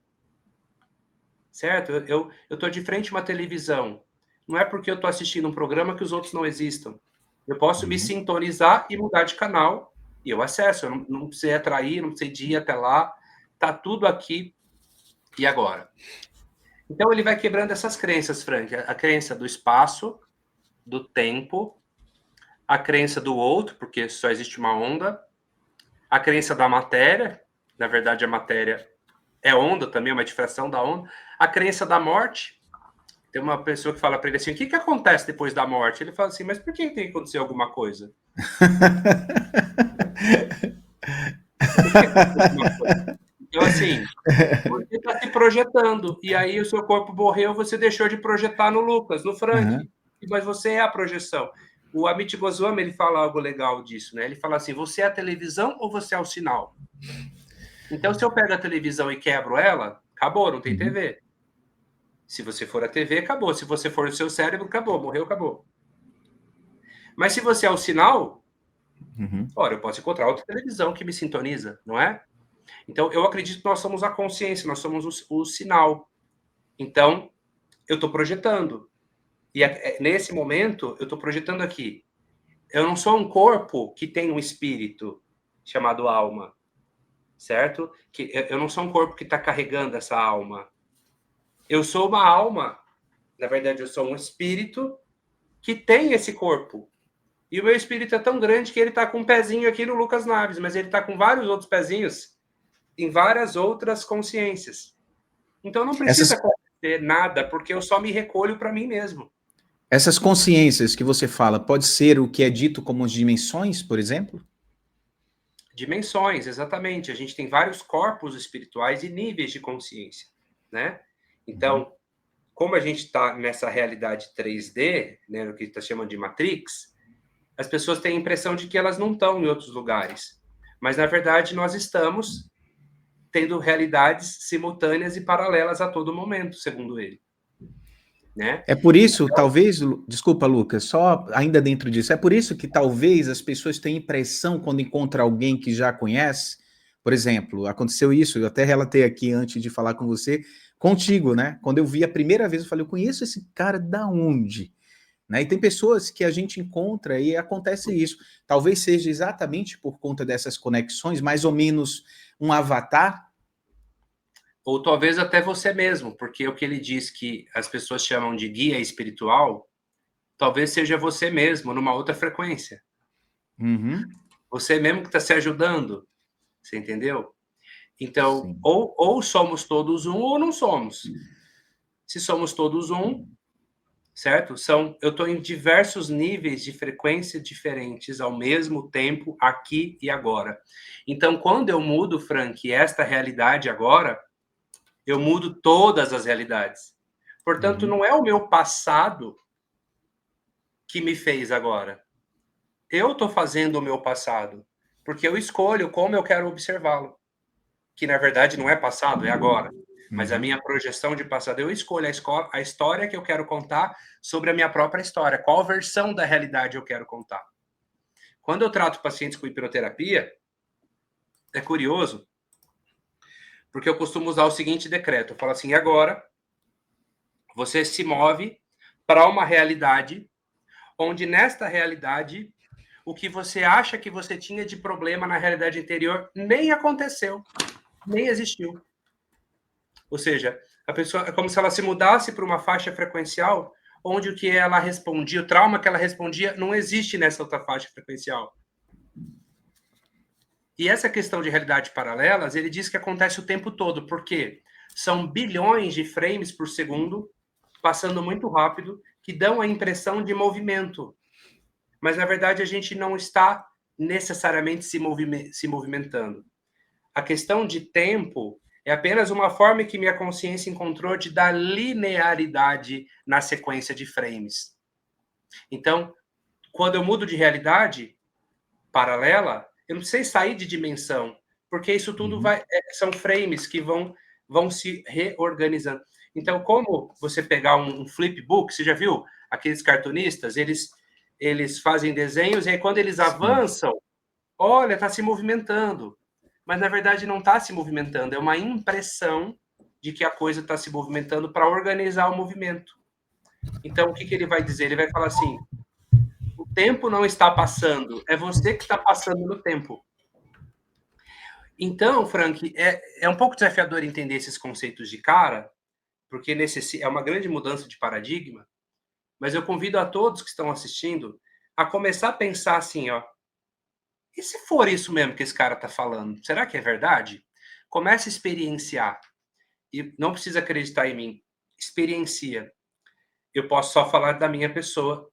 Certo? Eu estou de frente a uma televisão. Não é porque eu estou assistindo um programa que os outros não existam. Eu posso me sintonizar e mudar de canal e eu acesso. Eu não precisei atrair, não precisei ir até lá. Está tudo aqui e agora. Então, ele vai quebrando essas crenças, Frank. A crença do espaço, do tempo, a crença do outro, porque só existe uma onda, a crença da matéria, na verdade, a matéria é onda também, é uma difração da onda, a crença da morte. Tem uma pessoa que fala para ele assim, o que acontece depois da morte? Ele fala assim, mas por que tem que acontecer alguma coisa? Por que acontecer alguma coisa? Então, assim, você está se projetando, e aí o seu corpo morreu, você deixou de projetar no Lucas, no Frank, mas você é a projeção. O Amit Goswami, ele fala algo legal disso, né? Ele fala assim, você é a televisão ou você é o sinal? Então, se eu pego a televisão e quebro ela, acabou, não tem TV. Se você for a TV, acabou. Se você for o seu cérebro, acabou, morreu, acabou. Mas se você é o sinal, ora, eu posso encontrar outra televisão que me sintoniza, não é? Então, eu acredito que nós somos a consciência, nós somos o sinal. Então, eu estou projetando. E nesse momento, eu estou projetando aqui. Eu não sou um corpo que tem um espírito chamado alma, certo? Que eu não sou um corpo que está carregando essa alma. Eu sou uma alma, na verdade, eu sou um espírito que tem esse corpo. E o meu espírito é tão grande que ele está com um pezinho aqui no Lucas Naves, mas ele está com vários outros pezinhos em várias outras consciências. Então não precisa acontecer nada, porque eu só me recolho para mim mesmo. Essas consciências que você fala, pode ser o que é dito como dimensões, por exemplo? Dimensões, exatamente. A gente tem vários corpos espirituais e níveis de consciência, né? Então, como a gente está nessa realidade 3D, né, o que está chamando de Matrix, as pessoas têm a impressão de que elas não estão em outros lugares. Mas, na verdade, nós estamos tendo realidades simultâneas e paralelas a todo momento, segundo ele. Né? É por isso, então, talvez, desculpa, Lucas, só ainda dentro disso, é por isso que talvez as pessoas tenham impressão quando encontram alguém que já conhece, por exemplo, aconteceu isso, eu até relatei aqui antes de falar com você, contigo, né? Quando eu vi a primeira vez, eu falei, eu conheço esse cara da onde? Né? E tem pessoas que a gente encontra e acontece isso. Talvez seja exatamente por conta dessas conexões, mais ou menos um avatar. Ou talvez até você mesmo, porque o que ele diz que as pessoas chamam de guia espiritual, talvez seja você mesmo, numa outra frequência. Você mesmo que está se ajudando, você entendeu? Então, ou somos todos um ou não somos. Se somos todos um, certo? Eu estou em diversos níveis de frequência diferentes ao mesmo tempo, aqui e agora. Então, quando eu mudo, Frank, esta realidade agora, eu mudo todas as realidades. Portanto, não é o meu passado que me fez agora. Eu estou fazendo o meu passado, porque eu escolho como eu quero observá-lo. Que, na verdade, não é passado, é agora. Mas a minha projeção de passado, eu escolho a história que eu quero contar sobre a minha própria história. Qual versão da realidade eu quero contar? Quando eu trato pacientes com hipnoterapia, é curioso, porque eu costumo usar o seguinte decreto. Eu falo assim, agora você se move para uma realidade onde nesta realidade o que você acha que você tinha de problema na realidade anterior nem aconteceu, nem existiu. Ou seja, a pessoa é como se ela se mudasse para uma faixa frequencial onde o que ela respondia, o trauma que ela respondia, não existe nessa outra faixa frequencial. E essa questão de realidade paralelas, ele diz que acontece o tempo todo, porque são bilhões de frames por segundo, passando muito rápido, que dão a impressão de movimento. Mas, na verdade, a gente não está necessariamente se movimentando. A questão de tempo é apenas uma forma que minha consciência encontrou de dar linearidade na sequência de frames. Então, quando eu mudo de realidade paralela, eu não sei sair de dimensão, porque isso tudo são frames que vão se reorganizando. Então, como você pegar um flipbook, você já viu aqueles cartunistas, eles fazem desenhos e aí quando eles avançam, olha, está se movimentando. Mas, na verdade, não está se movimentando. É uma impressão de que a coisa está se movimentando para organizar o movimento. Então, o que ele vai dizer? Ele vai falar assim, o tempo não está passando, é você que está passando no tempo. Então, Frank, é um pouco desafiador entender esses conceitos de cara, porque é uma grande mudança de paradigma, mas eu convido a todos que estão assistindo a começar a pensar assim, ó, e se for isso mesmo que esse cara está falando, será que é verdade? Comece a experienciar, e não precisa acreditar em mim, experiencia. Eu posso só falar da minha pessoa,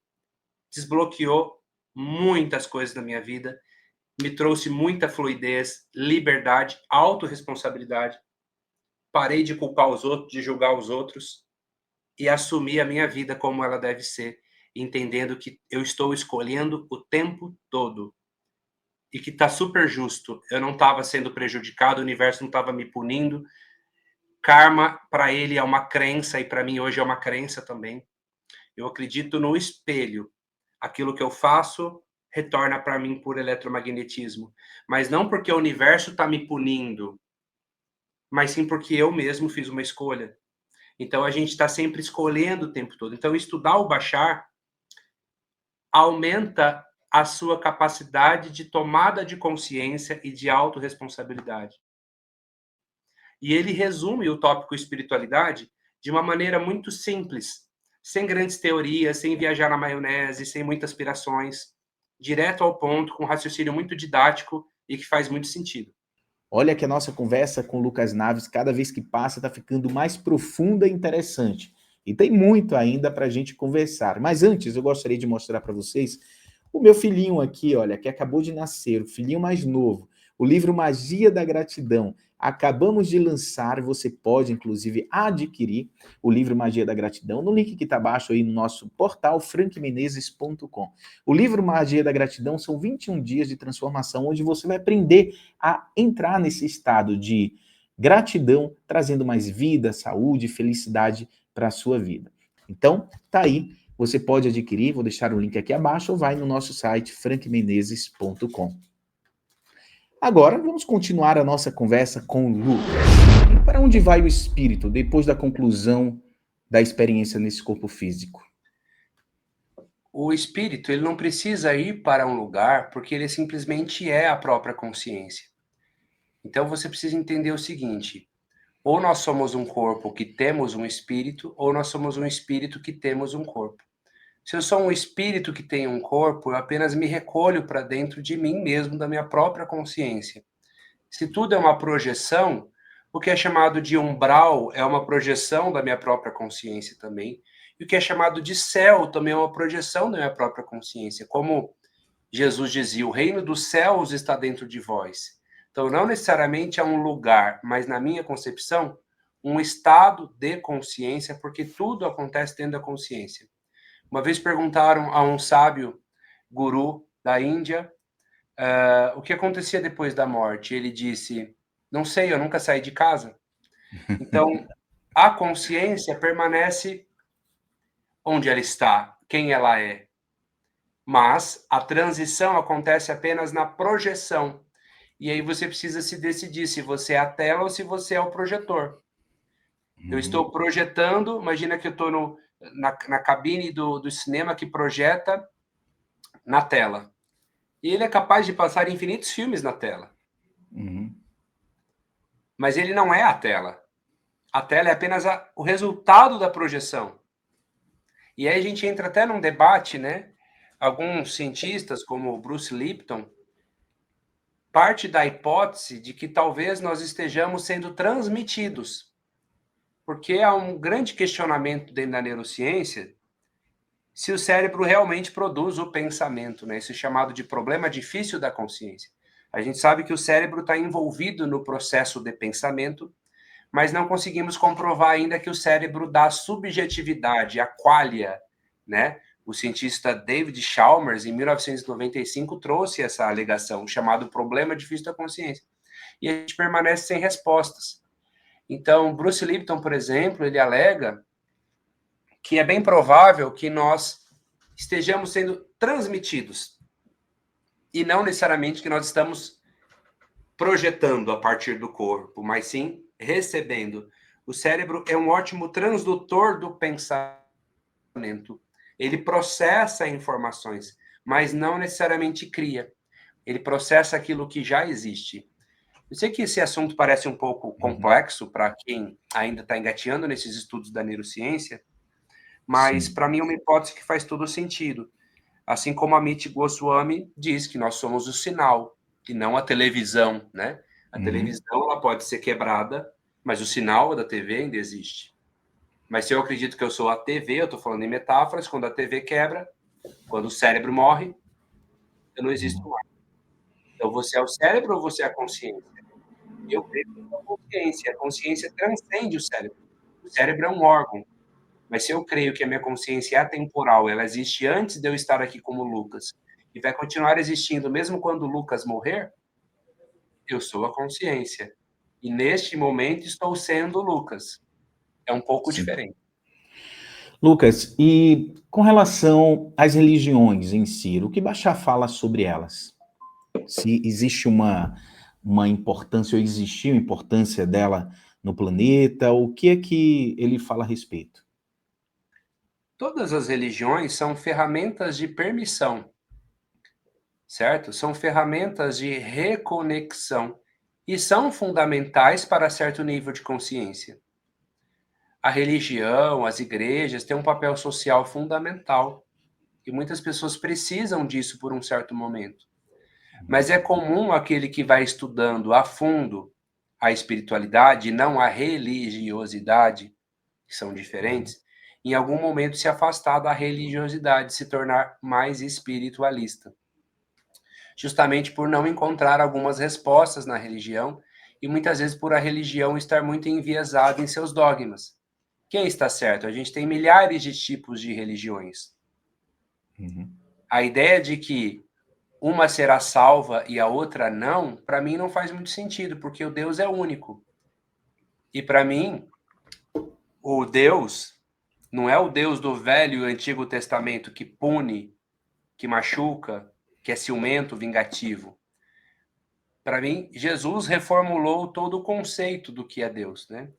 desbloqueou muitas coisas na minha vida, me trouxe muita fluidez, liberdade, autorresponsabilidade, parei de culpar os outros, de julgar os outros, e assumir a minha vida como ela deve ser, entendendo que eu estou escolhendo o tempo todo e que está super justo. Eu não estava sendo prejudicado, o universo não estava me punindo. Karma, para ele, é uma crença e para mim hoje é uma crença também. Eu acredito no espelho. Aquilo que eu faço retorna para mim por eletromagnetismo. Mas não porque o universo está me punindo, mas sim porque eu mesmo fiz uma escolha. Então, a gente está sempre escolhendo o tempo todo. Então, estudar o Bashar aumenta a sua capacidade de tomada de consciência e de autorresponsabilidade. E ele resume o tópico espiritualidade de uma maneira muito simples, sem grandes teorias, sem viajar na maionese, sem muitas aspirações, direto ao ponto, com um raciocínio muito didático e que faz muito sentido. Olha que a nossa conversa com o Lucas Naves, cada vez que passa, está ficando mais profunda e interessante. E tem muito ainda para a gente conversar. Mas antes, eu gostaria de mostrar para vocês o meu filhinho aqui, olha, que acabou de nascer, o filhinho mais novo. O livro Magia da Gratidão. Acabamos de lançar, você pode, inclusive, adquirir o livro Magia da Gratidão no link que está abaixo aí no nosso portal frankmenezes.com. O livro Magia da Gratidão são 21 dias de transformação, onde você vai aprender a entrar nesse estado de gratidão, trazendo mais vida, saúde e felicidade para a sua vida. Então, tá aí, você pode adquirir, vou deixar o link aqui abaixo, ou vai no nosso site frankmenezes.com. Agora, vamos continuar a nossa conversa com o Lucas. E para onde vai o espírito depois da conclusão da experiência nesse corpo físico? O espírito, ele não precisa ir para um lugar porque ele simplesmente é a própria consciência. Então você precisa entender o seguinte: ou nós somos um corpo que temos um espírito, ou nós somos um espírito que temos um corpo. Se eu sou um espírito que tem um corpo, eu apenas me recolho para dentro de mim mesmo, da minha própria consciência. Se tudo é uma projeção, o que é chamado de umbral é uma projeção da minha própria consciência também. E o que é chamado de céu também é uma projeção da minha própria consciência. Como Jesus dizia, o reino dos céus está dentro de vós. Então, não necessariamente é um lugar, mas na minha concepção, um estado de consciência, porque tudo acontece dentro da consciência. Uma vez perguntaram a um sábio guru da Índia o que acontecia depois da morte. Ele disse, não sei, eu nunca saí de casa. Então, a consciência permanece onde ela está, quem ela é. Mas a transição acontece apenas na projeção. E aí você precisa se decidir se você é a tela ou se você é o projetor. Eu estou projetando, imagina que eu estou na cabine do cinema que projeta na tela. E ele é capaz de passar infinitos filmes na tela. Mas ele não é a tela. A tela é apenas o resultado da projeção. E aí a gente entra até num debate, né? Alguns cientistas, como o Bruce Lipton, parte da hipótese de que talvez nós estejamos sendo transmitidos. Porque há um grande questionamento dentro da neurociência se o cérebro realmente produz o pensamento, né? Isso é chamado de problema difícil da consciência. A gente sabe que o cérebro está envolvido no processo de pensamento, mas não conseguimos comprovar ainda que o cérebro dá subjetividade, a qualia, né? O cientista David Chalmers, em 1995, trouxe essa alegação, chamado problema difícil da consciência. E a gente permanece sem respostas. Então, Bruce Lipton, por exemplo, ele alega que é bem provável que nós estejamos sendo transmitidos e não necessariamente que nós estamos projetando a partir do corpo, mas sim recebendo. O cérebro é um ótimo transdutor do pensamento. Ele processa informações, mas não necessariamente cria. Ele processa aquilo que já existe. Eu sei que esse assunto parece um pouco complexo para quem ainda está engateando nesses estudos da neurociência, mas para mim é uma hipótese que faz todo sentido. Assim como Amit Goswami diz que nós somos o sinal, e não a televisão, né? A televisão ela pode ser quebrada, mas o sinal da TV ainda existe. Mas se eu acredito que eu sou a TV, eu estou falando em metáforas, quando a TV quebra, quando o cérebro morre, eu não existo mais. Então você é o cérebro ou você é a consciência? Eu creio que é a consciência. A consciência transcende o cérebro. O cérebro é um órgão. Mas se eu creio que a minha consciência é atemporal, ela existe antes de eu estar aqui como Lucas, e vai continuar existindo mesmo quando o Lucas morrer, eu sou a consciência. E neste momento estou sendo o Lucas. É um pouco diferente. Lucas, e com relação às religiões em si, o que Bashar fala sobre elas? Se existe uma importância, ou existiu importância dela no planeta, o que é que ele fala a respeito? Todas as religiões são ferramentas de permissão, certo? São ferramentas de reconexão e são fundamentais para certo nível de consciência. A religião, as igrejas têm um papel social fundamental e muitas pessoas precisam disso por um certo momento. Mas é comum aquele que vai estudando a fundo a espiritualidade, não a religiosidade, que são diferentes, em algum momento se afastar da religiosidade, se tornar mais espiritualista. Justamente por não encontrar algumas respostas na religião e muitas vezes por a religião estar muito enviesada em seus dogmas. Quem está certo? A gente tem milhares de tipos de religiões. A ideia de que uma será salva e a outra não, para mim não faz muito sentido, porque o Deus é único. E para mim, o Deus não é o Deus do Velho e Antigo Testamento que pune, que machuca, que é ciumento, vingativo. Para mim, Jesus reformulou todo o conceito do que é Deus, né?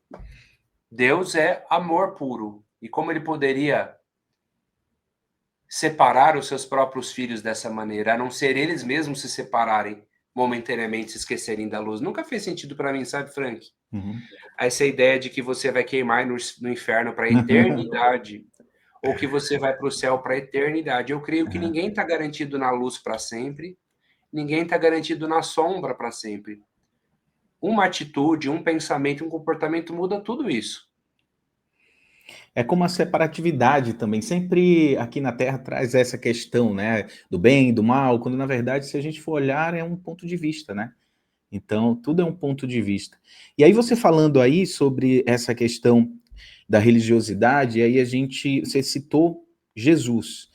Deus é amor puro. E como ele poderia separar os seus próprios filhos dessa maneira, a não ser eles mesmos se separarem momentaneamente, se esquecerem da luz? Nunca fez sentido para mim, sabe, Frank? Essa ideia de que você vai queimar no inferno para a eternidade, ou que você vai para o céu para a eternidade. Eu creio que ninguém está garantido na luz para sempre, ninguém está garantido na sombra para sempre. Uma atitude, um pensamento, um comportamento muda tudo isso. É como a separatividade também, sempre aqui na Terra traz essa questão, né, do bem, do mal, quando na verdade, se a gente for olhar, é um ponto de vista, né? Então, tudo é um ponto de vista. E aí você falando aí sobre essa questão da religiosidade, aí você citou Jesus.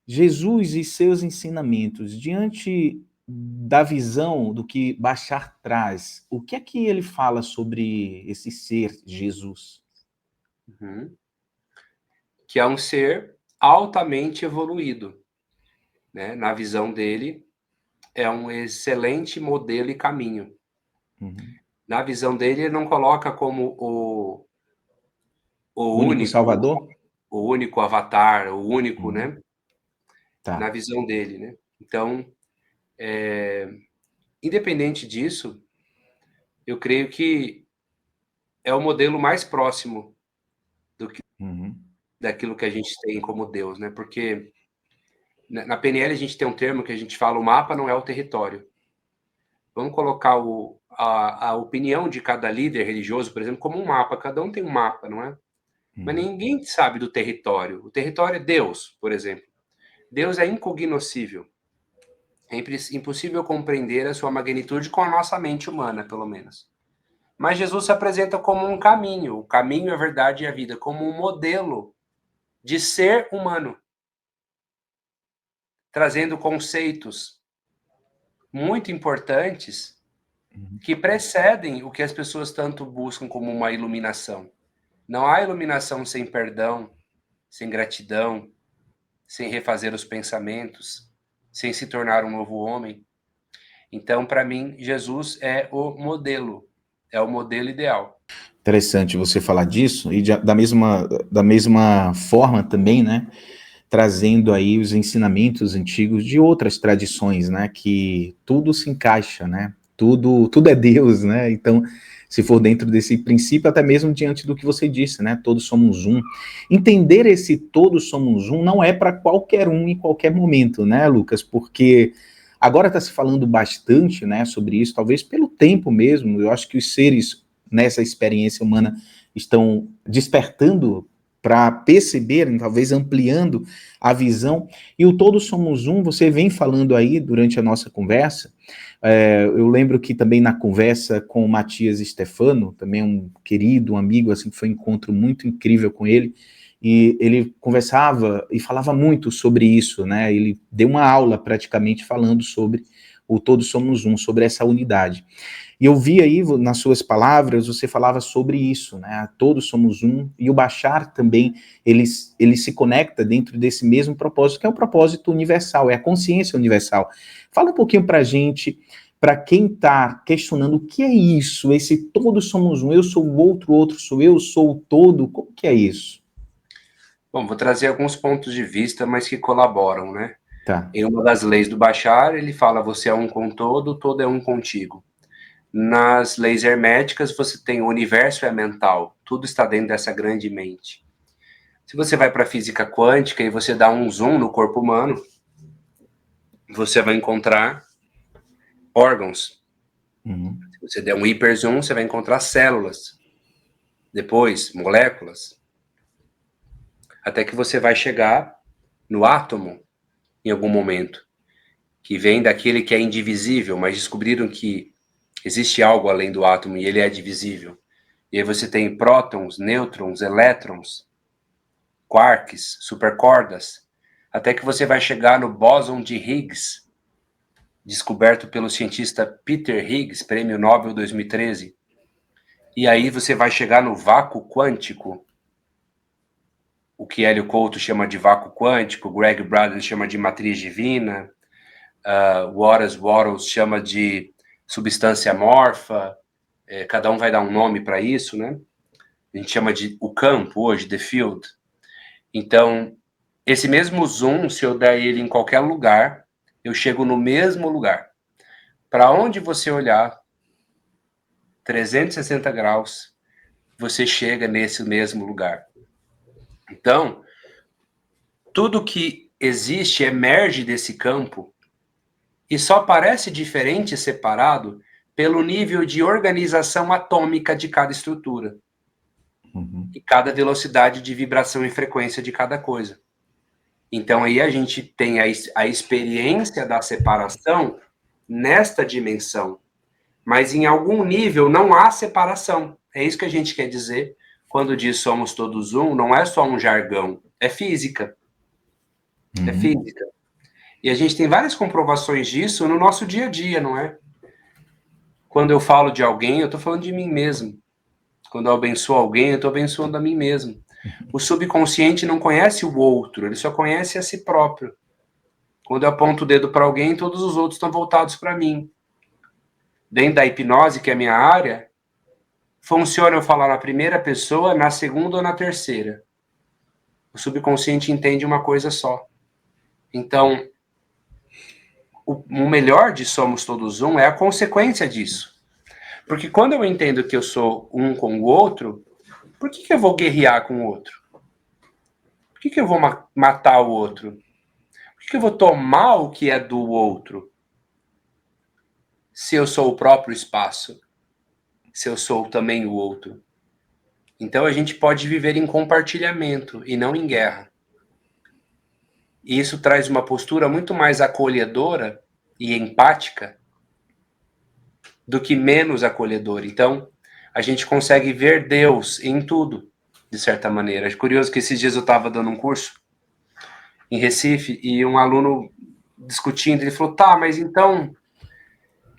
Jesus e seus ensinamentos, diante da visão do que Bashar traz, o que é que ele fala sobre esse ser Jesus? Que é um ser altamente evoluído, né? Na visão dele, é um excelente modelo e caminho. Na visão dele, ele não coloca como o Único Salvador? o único avatar, o único, né? Tá. Na visão dele, né? Então, independente disso, eu creio que é o modelo mais próximo do que daquilo que a gente tem como Deus, né? Porque na PNL a gente tem um termo que a gente fala: o mapa não é o território. Vamos colocar a opinião de cada líder religioso, por exemplo, como um mapa. Cada um tem um mapa, não é? Mas ninguém sabe do território. O território é Deus, por exemplo. Deus é incognoscível. É impossível compreender a sua magnitude com a nossa mente humana, pelo menos. Mas Jesus se apresenta como um caminho, o caminho, a verdade e a vida, como um modelo de ser humano, trazendo conceitos muito importantes que precedem o que as pessoas tanto buscam como uma iluminação. Não há iluminação sem perdão, sem gratidão, sem refazer os pensamentos, sem se tornar um novo homem. Então, para mim, Jesus é o modelo ideal. Interessante você falar disso, e da mesma forma também, né, trazendo aí os ensinamentos antigos de outras tradições, né, que tudo se encaixa, né, tudo é Deus, né, então, se for dentro desse princípio, até mesmo diante do que você disse, né, todos somos um. Entender esse todos somos um não é para qualquer um em qualquer momento, né, Lucas, porque agora está se falando bastante, né, sobre isso, talvez pelo tempo mesmo, eu acho que os seres nessa experiência humana estão despertando para perceberem, talvez ampliando a visão, e o Todos Somos Um, você vem falando aí durante a nossa conversa, eu lembro que também na conversa com o Matias Stefano, também um querido, um amigo, assim, que foi um encontro muito incrível com ele, e ele conversava e falava muito sobre isso, né, ele deu uma aula praticamente falando sobre o Todos Somos Um, sobre essa unidade. E eu vi aí, nas suas palavras, você falava sobre isso, né? Todos somos um, e o Bashar também, ele se conecta dentro desse mesmo propósito, que é o propósito universal, é a consciência universal. Fala um pouquinho pra gente, para quem está questionando, o que é isso? Esse todos somos um, eu sou o outro, o outro sou eu, sou o todo, como que é isso? Bom, vou trazer alguns pontos de vista, mas que colaboram, né? Tá. Em uma das leis do Bashar, ele fala: você é um com todo, o todo é um contigo. Nas leis herméticas, você tem o universo é mental, tudo está dentro dessa grande mente. Se você vai para a física quântica e você dá um zoom no corpo humano, você vai encontrar órgãos. Uhum. Se você der um hiperzoom, você vai encontrar células. Depois, moléculas. Até que você vai chegar no átomo, em algum momento, que vem daquele que é indivisível, mas descobriram que existe algo além do átomo e ele é divisível. E aí você tem prótons, nêutrons, elétrons, quarks, supercordas, até que você vai chegar no bóson de Higgs, descoberto pelo cientista Peter Higgs, prêmio Nobel 2013. E aí você vai chegar no vácuo quântico, o que Hélio Couto chama de vácuo quântico, Greg Braden chama de matriz divina, Wallace Wattles chama de substância amorfa, cada um vai dar um nome para isso, né? A gente chama de o campo hoje, the field. Então, esse mesmo zoom, se eu der ele em qualquer lugar, eu chego no mesmo lugar. Para onde você olhar, 360 graus, você chega nesse mesmo lugar. Então, tudo que existe emerge desse campo e só parece diferente e separado pelo nível de organização atômica de cada estrutura. Uhum. E cada velocidade de vibração e frequência de cada coisa. Então, aí a gente tem a experiência da separação nesta dimensão. Mas em algum nível não há separação. É isso que a gente quer dizer quando diz somos todos um, não é só um jargão, é física. É física. E a gente tem várias comprovações disso no nosso dia a dia, não é? Quando eu falo de alguém, eu estou falando de mim mesmo. Quando eu abençoo alguém, eu estou abençoando a mim mesmo. O subconsciente não conhece o outro, ele só conhece a si próprio. Quando eu aponto o dedo para alguém, todos os outros estão voltados para mim. Dentro da hipnose, que é a minha área, funciona eu falar na primeira pessoa, na segunda ou na terceira. O subconsciente entende uma coisa só. Então, o melhor de Somos Todos Um é a consequência disso. Porque quando eu entendo que eu sou um com o outro, por que eu vou guerrear com o outro? Por que eu vou matar o outro? Por que eu vou tomar o que é do outro? Se eu sou o próprio espaço, se eu sou também o outro. Então a gente pode viver em compartilhamento e não em guerra. E isso traz uma postura muito mais acolhedora e empática do que menos acolhedora. Então, a gente consegue ver Deus em tudo, de certa maneira. É curioso que esses dias eu estava dando um curso em Recife e um aluno discutindo, ele falou, tá, mas então,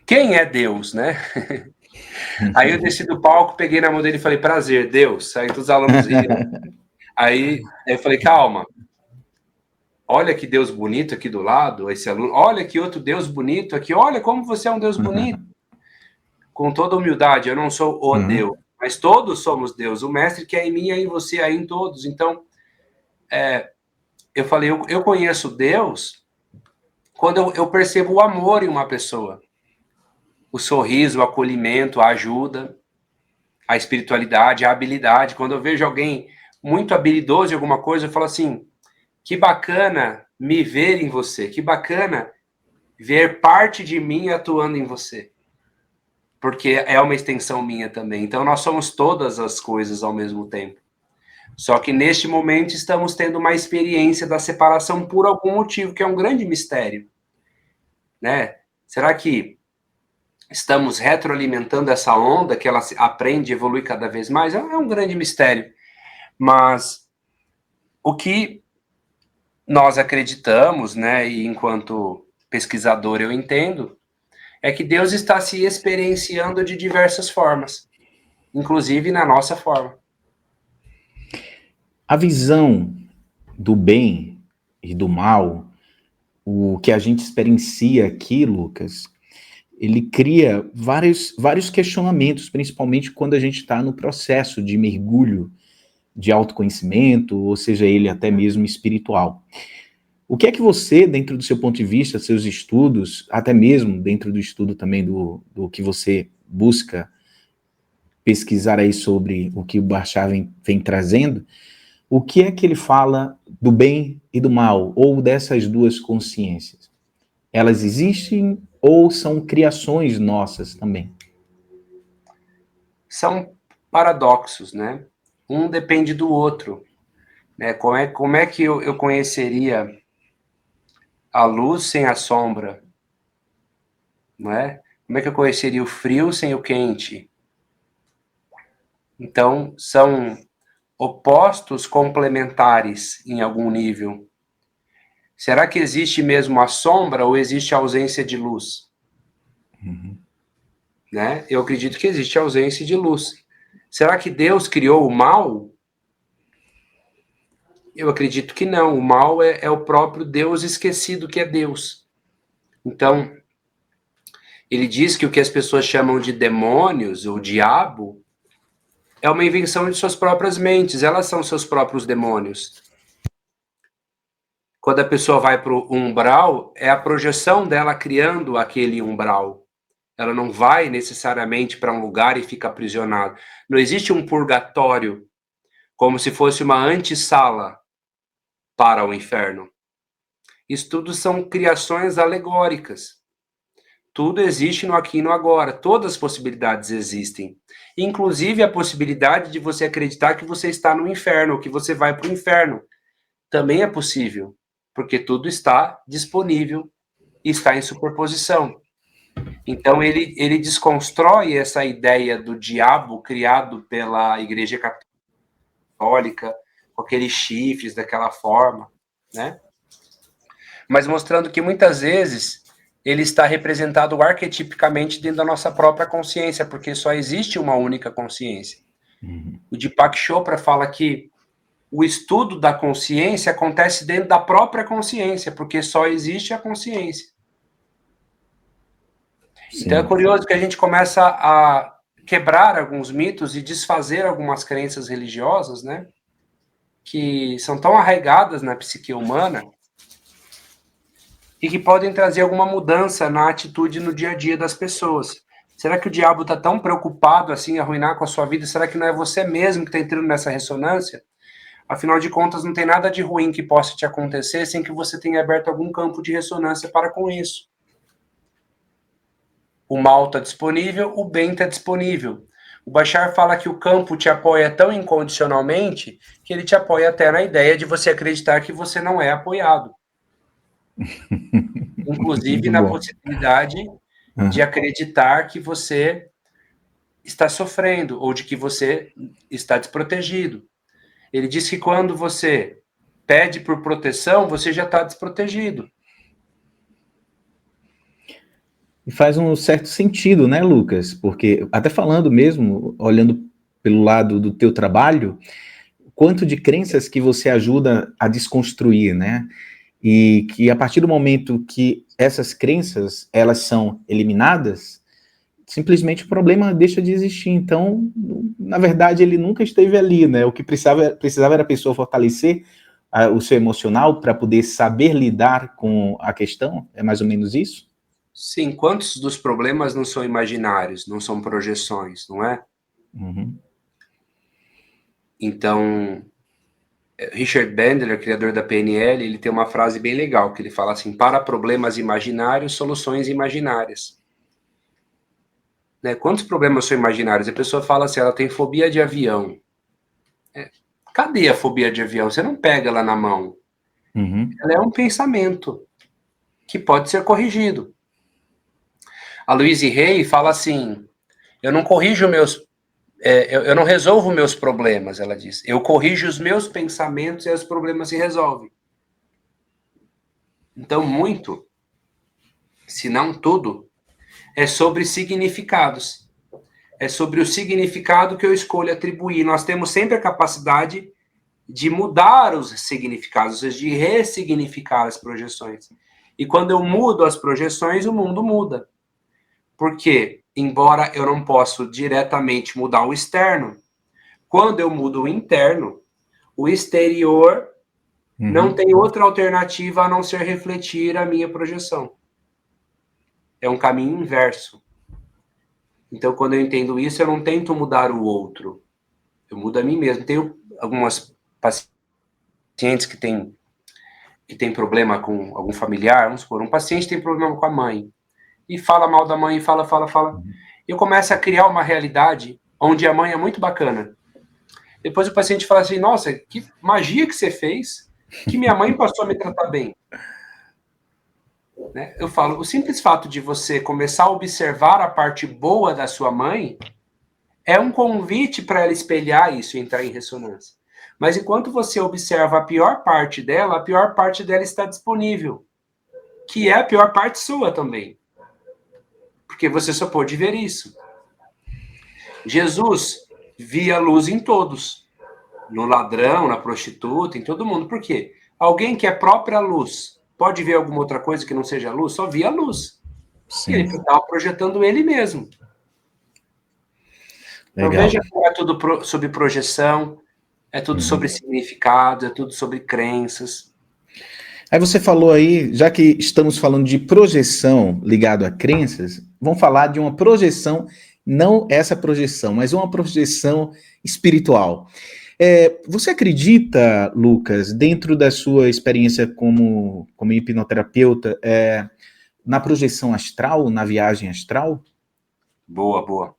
quem é Deus, né? Aí eu desci do palco, peguei na mão dele e falei, prazer, Deus. Aí todos os alunos riram. Aí eu falei, calma. Olha que Deus bonito aqui do lado, esse aluno. Olha que outro Deus bonito aqui. Olha como você é um Deus bonito. Com toda humildade, eu não sou o Deus, mas todos somos Deus. O mestre que é em mim, é em você, é em todos. Então, eu falei, eu conheço Deus quando eu percebo o amor em uma pessoa. O sorriso, o acolhimento, a ajuda, a espiritualidade, a habilidade. Quando eu vejo alguém muito habilidoso em alguma coisa, eu falo assim, que bacana me ver em você, que bacana ver parte de mim atuando em você. Porque é uma extensão minha também. Então, nós somos todas as coisas ao mesmo tempo. Só que, neste momento, estamos tendo uma experiência da separação por algum motivo, que é um grande mistério. Né? Será que estamos retroalimentando essa onda, que ela aprende e evolui cada vez mais? É um grande mistério. Mas o que nós acreditamos, né, e enquanto pesquisador eu entendo, é que Deus está se experienciando de diversas formas, inclusive na nossa forma. A visão do bem e do mal, o que a gente experiencia aqui, Lucas, ele cria vários questionamentos, principalmente quando a gente está no processo de mergulho de autoconhecimento, ou seja, ele até mesmo espiritual. O que é que você, dentro do seu ponto de vista, seus estudos, até mesmo dentro do estudo também do que você busca pesquisar aí sobre o que o Bashar vem trazendo, o que é que ele fala do bem e do mal, ou dessas duas consciências? Elas existem ou são criações nossas também? São paradoxos, né? Um depende do outro. Né? Como é que eu conheceria a luz sem a sombra? Não é? Como é que eu conheceria o frio sem o quente? Então, são opostos complementares em algum nível. Será que existe mesmo a sombra ou existe a ausência de luz? Né? Eu acredito que existe a ausência de luz. Será que Deus criou o mal? Eu acredito que não. O mal é o próprio Deus esquecido que é Deus. Então, ele diz que o que as pessoas chamam de demônios ou diabo é uma invenção de suas próprias mentes. Elas são seus próprios demônios. Quando a pessoa vai para o umbral, é a projeção dela criando aquele umbral. Ela não vai necessariamente para um lugar e fica aprisionada. Não existe um purgatório como se fosse uma antessala para o inferno. Isso tudo são criações alegóricas. Tudo existe no aqui e no agora. Todas as possibilidades existem. Inclusive a possibilidade de você acreditar que você está no inferno, ou que você vai para o inferno. Também é possível, porque tudo está disponível e está em superposição. Então ele desconstrói essa ideia do diabo criado pela Igreja Católica, com aqueles chifres daquela forma, né? Mas mostrando que muitas vezes ele está representado arquetipicamente dentro da nossa própria consciência, porque só existe uma única consciência. O Deepak Chopra fala que o estudo da consciência acontece dentro da própria consciência, porque só existe a consciência. Sim. Então é curioso que a gente começa a quebrar alguns mitos e desfazer algumas crenças religiosas, né? Que são tão arraigadas na psique humana e que podem trazer alguma mudança na atitude no dia a dia das pessoas. Será que o diabo está tão preocupado assim em arruinar com a sua vida? Será que não é você mesmo que está entrando nessa ressonância? Afinal de contas, não tem nada de ruim que possa te acontecer sem que você tenha aberto algum campo de ressonância para com isso. O mal está disponível, o bem está disponível. O Bashar fala que o campo te apoia tão incondicionalmente que ele te apoia até na ideia de você acreditar que você não é apoiado. Inclusive na possibilidade de acreditar que você está sofrendo ou de que você está desprotegido. Ele diz que quando você pede por proteção, você já está desprotegido. E faz um certo sentido, né, Lucas? Porque, até falando mesmo, olhando pelo lado do teu trabalho, quanto de crenças que você ajuda a desconstruir, né? E que a partir do momento que essas crenças, elas são eliminadas, simplesmente o problema deixa de existir. Então, na verdade, ele nunca esteve ali, né? O que precisava era a pessoa fortalecer o seu emocional para poder saber lidar com a questão. É mais ou menos isso? Sim, quantos dos problemas não são imaginários, não são projeções, não é? Uhum. Então, Richard Bandler, criador da PNL, ele tem uma frase bem legal, que ele fala assim, para problemas imaginários, soluções imaginárias. Né? Quantos problemas são imaginários? A pessoa fala assim, ela tem fobia de avião. Cadê a fobia de avião? Você não pega ela na mão. Uhum. Ela é um pensamento que pode ser corrigido. A Louise Hay fala assim, eu não corrijo meus... eu não resolvo meus problemas, ela diz. Eu corrijo os meus pensamentos e os problemas se resolvem. Então, muito, se não tudo, é sobre significados. É sobre o significado que eu escolho atribuir. Nós temos sempre a capacidade de mudar os significados, de ressignificar as projeções. E quando eu mudo as projeções, o mundo muda. Porque, embora eu não possa diretamente mudar o externo, quando eu mudo o interno, o exterior não tem outra alternativa a não ser refletir a minha projeção. É um caminho inverso. Então, quando eu entendo isso, eu não tento mudar o outro. Eu mudo a mim mesmo. Tenho algumas pacientes que têm problema com algum familiar, vamos supor, um paciente tem problema com a mãe, e fala mal da mãe, fala. Eu começo a criar uma realidade onde a mãe é muito bacana. Depois o paciente fala assim, nossa, que magia que você fez, que minha mãe passou a me tratar bem. Né? Eu falo, o simples fato de você começar a observar a parte boa da sua mãe é um convite para ela espelhar isso e entrar em ressonância. Mas enquanto você observa a pior parte dela está disponível, que é a pior parte sua também. Porque você só pôde ver isso. Jesus via luz em todos. No ladrão, na prostituta, em todo mundo. Por quê? Alguém que é própria luz pode ver alguma outra coisa que não seja luz? Só via luz. Sim. E ele estava projetando ele mesmo. Legal. Então veja que é tudo sobre projeção, é tudo sobre significado, é tudo sobre crenças. Aí você falou aí, já que estamos falando de projeção ligado a crenças, vamos falar de uma projeção, não essa projeção, mas uma projeção espiritual. Você acredita, Lucas, dentro da sua experiência como hipnoterapeuta, na projeção astral, na viagem astral? Boa.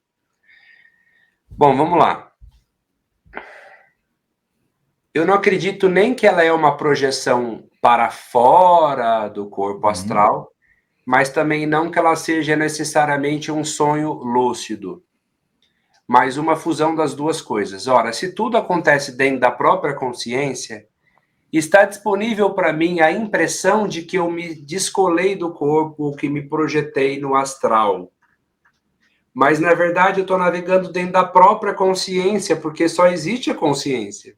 Bom, vamos lá. Eu não acredito nem que ela é uma projeção para fora do corpo astral, mas também não que ela seja necessariamente um sonho lúcido, mas uma fusão das duas coisas. Ora, se tudo acontece dentro da própria consciência, está disponível para mim a impressão de que eu me descolei do corpo ou que me projetei no astral. Mas, na verdade, eu estou navegando dentro da própria consciência, porque só existe a consciência.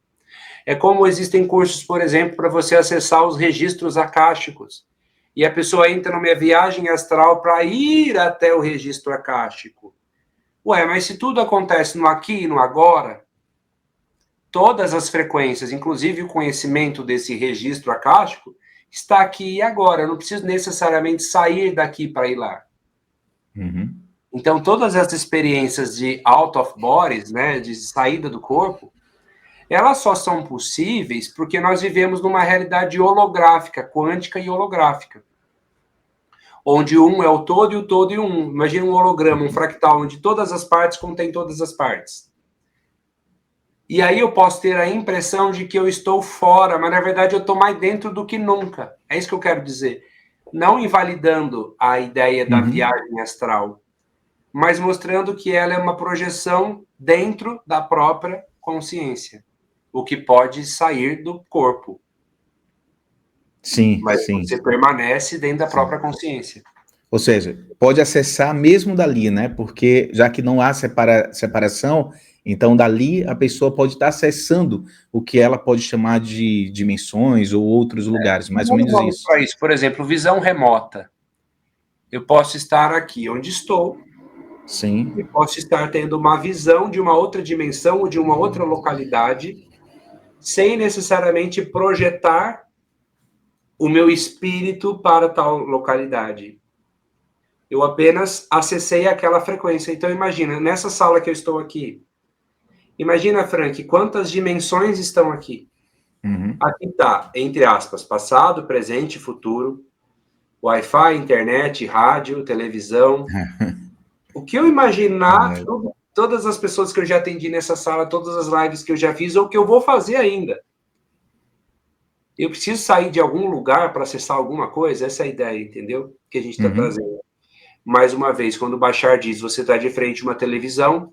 É como existem cursos, por exemplo, para você acessar os registros akáshicos. E a pessoa entra numa viagem astral para ir até o registro akáshico. Ué, mas se tudo acontece no aqui e no agora, todas as frequências, inclusive o conhecimento desse registro akáshico, está aqui e agora. Eu não preciso necessariamente sair daqui para ir lá. Então, todas essas experiências de out of bodies, né, de saída do corpo, elas só são possíveis porque nós vivemos numa realidade holográfica, quântica e holográfica. Onde um é o todo e o todo é um. Imagina um holograma, um fractal, onde todas as partes contêm todas as partes. E aí eu posso ter a impressão de que eu estou fora, mas na verdade eu estou mais dentro do que nunca. É isso que eu quero dizer. Não invalidando a ideia da viagem astral, mas mostrando que ela é uma projeção dentro da própria consciência, o que pode sair do corpo. Sim, mas sim. Você permanece dentro da própria consciência. Ou seja, pode acessar mesmo dali, né? Porque já que não há separação, então dali a pessoa pode estar acessando o que ela pode chamar de dimensões ou outros lugares, mais ou menos Vamos isso. para isso, por exemplo, visão remota. Eu posso estar aqui onde estou Sim. e posso estar tendo uma visão de uma outra dimensão ou de uma outra localidade, sem necessariamente projetar o meu espírito para tal localidade. Eu apenas acessei aquela frequência. Então, imagina, nessa sala que eu estou aqui, imagina, Frank, quantas dimensões estão aqui. Uhum. Aqui está, entre aspas, passado, presente, futuro, Wi-Fi, internet, rádio, televisão. O que eu imaginar, todas as pessoas que eu já atendi nessa sala, todas as lives que eu já fiz, ou que eu vou fazer ainda. Eu preciso sair de algum lugar para acessar alguma coisa? Essa é a ideia, entendeu? Que a gente está trazendo. Mais uma vez, quando o Bashar diz você está de frente a uma televisão,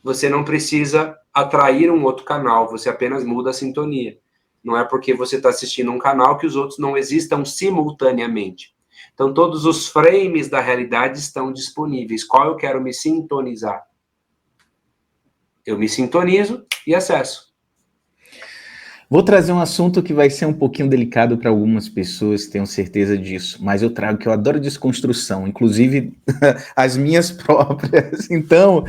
você não precisa atrair um outro canal, você apenas muda a sintonia. Não é porque você está assistindo um canal que os outros não existam simultaneamente. Então, todos os frames da realidade estão disponíveis. Qual eu quero me sintonizar? Eu me sintonizo e acesso. Vou trazer um assunto que vai ser um pouquinho delicado para algumas pessoas, tenho certeza disso, mas eu trago que eu adoro desconstrução, inclusive as minhas próprias. Então,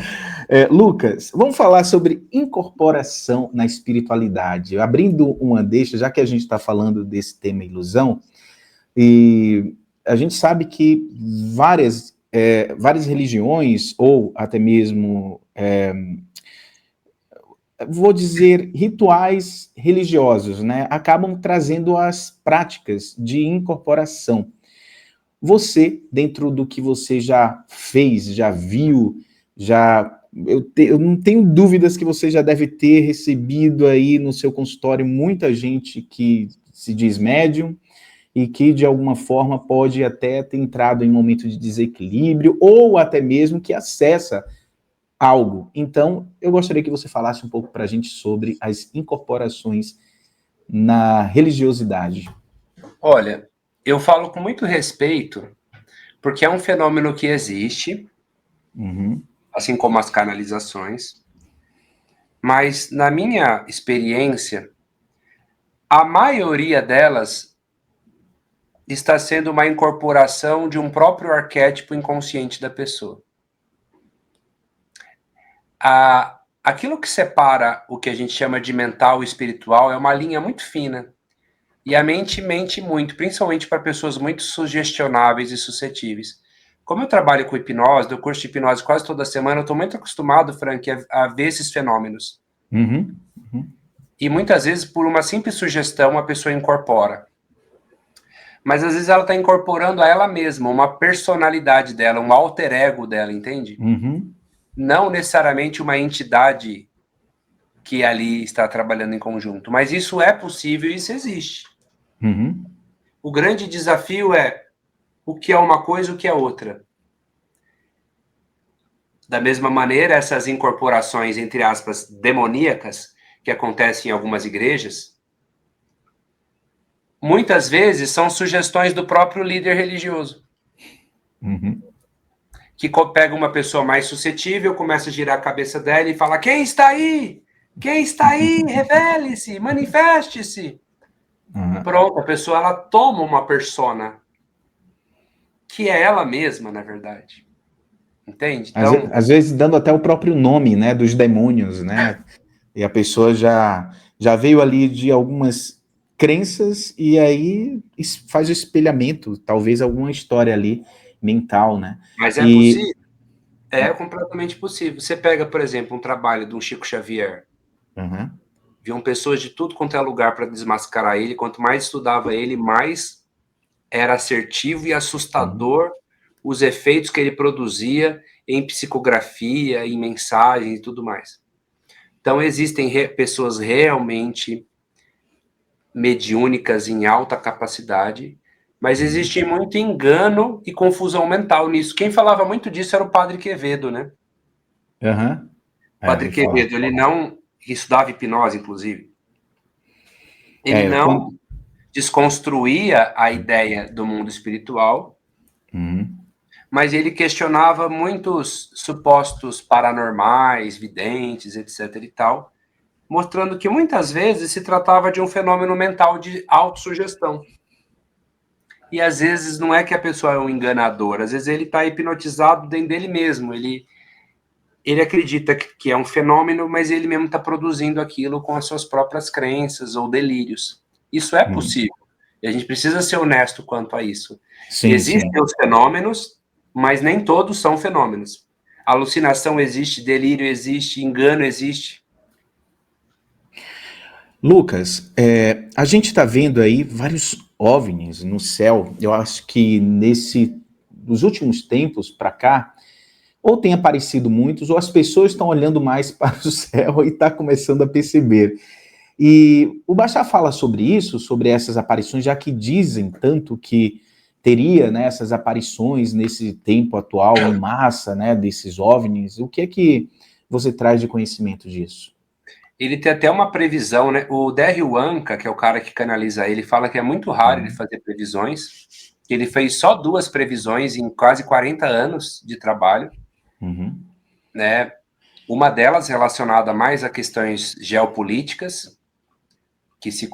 Lucas, vamos falar sobre incorporação na espiritualidade. Abrindo uma deixa, já que a gente está falando desse tema ilusão, e a gente sabe que várias religiões, ou até mesmo vou dizer, rituais religiosos, né, acabam trazendo as práticas de incorporação. Você, dentro do que você já fez, já viu, eu não tenho dúvidas que você já deve ter recebido aí no seu consultório muita gente que se diz médium e que, de alguma forma, pode até ter entrado em momento de desequilíbrio ou até mesmo que acessa algo. Então, eu gostaria que você falasse um pouco para a gente sobre as incorporações na religiosidade. Olha, eu falo com muito respeito, porque é um fenômeno que existe, assim como as canalizações, mas na minha experiência, a maioria delas está sendo uma incorporação de um próprio arquétipo inconsciente da pessoa. Aquilo que separa o que a gente chama de mental e espiritual é uma linha muito fina. E a mente mente muito, principalmente para pessoas muito sugestionáveis e suscetíveis. Como eu trabalho com hipnose, dou curso de hipnose quase toda semana, eu estou muito acostumado, Frank, a ver esses fenômenos. E muitas vezes, por uma simples sugestão, a pessoa incorpora. Mas às vezes ela está incorporando a ela mesma, uma personalidade dela, um alter ego dela, entende? Não necessariamente uma entidade que ali está trabalhando em conjunto. Mas isso é possível e isso existe. O grande desafio é o que é uma coisa e o que é outra. Da mesma maneira, essas incorporações, entre aspas, demoníacas, que acontecem em algumas igrejas, muitas vezes são sugestões do próprio líder religioso. Que pega uma pessoa mais suscetível, começa a girar a cabeça dela e fala: quem está aí? Quem está aí? Revele-se, manifeste-se. Pronto, a pessoa ela toma uma persona que é ela mesma, na verdade. Entende? Então, Às vezes dando até o próprio nome, né, dos demônios, né? E a pessoa já veio ali de algumas crenças e aí faz o espelhamento, talvez alguma história ali mental, né? mas é possível? É completamente possível. Você pega, por exemplo, um trabalho de um Chico Xavier. Viam pessoas de tudo quanto é lugar para desmascarar ele. Quanto mais estudava ele, mais era assertivo e assustador os efeitos que ele produzia em psicografia, em mensagem e tudo mais. Então, existem pessoas realmente mediúnicas em alta capacidade, mas existe muito engano e confusão mental nisso. Quem falava muito disso era o Padre Quevedo, né? Padre Quevedo, ele não estudava hipnose, inclusive. Ele não desconstruía a ideia do mundo espiritual, mas ele questionava muitos supostos paranormais, videntes, etc. e tal, mostrando que muitas vezes se tratava de um fenômeno mental de autossugestão. E às vezes não é que a pessoa é um enganador, às vezes ele está hipnotizado dentro dele mesmo, ele acredita que é um fenômeno, mas ele mesmo está produzindo aquilo com as suas próprias crenças ou delírios. Isso é possível. E a gente precisa ser honesto quanto a isso. Sim, Existem sim. os fenômenos, mas nem todos são fenômenos. Alucinação existe, delírio existe, engano existe. Lucas, a gente está vendo aí vários OVNIs no céu. Eu acho que nos últimos tempos para cá, ou tem aparecido muitos, ou as pessoas estão olhando mais para o céu e está começando a perceber. E o Bashar fala sobre isso, sobre essas aparições, já que dizem tanto que teria, né, essas aparições nesse tempo atual em massa, né, desses OVNIs. O que é que você traz de conhecimento disso? Ele tem até uma previsão, né? O Derry Wanka, que é o cara que canaliza ele, fala que é muito raro ele fazer previsões. Ele fez só 2 previsões em quase 40 anos de trabalho, né? Uma delas relacionada mais a questões geopolíticas, que se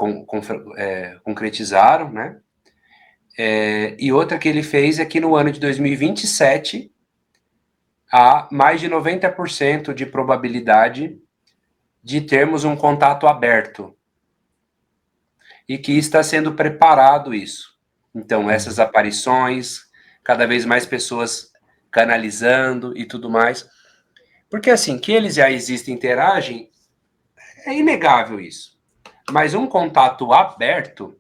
concretizaram, né? E outra que ele fez é que no ano de 2027 há mais de 90% de probabilidade de termos um contato aberto e que está sendo preparado isso. Então, essas aparições, cada vez mais pessoas canalizando e tudo mais. Porque, assim, que eles já existem e interagem, é inegável isso. Mas um contato aberto,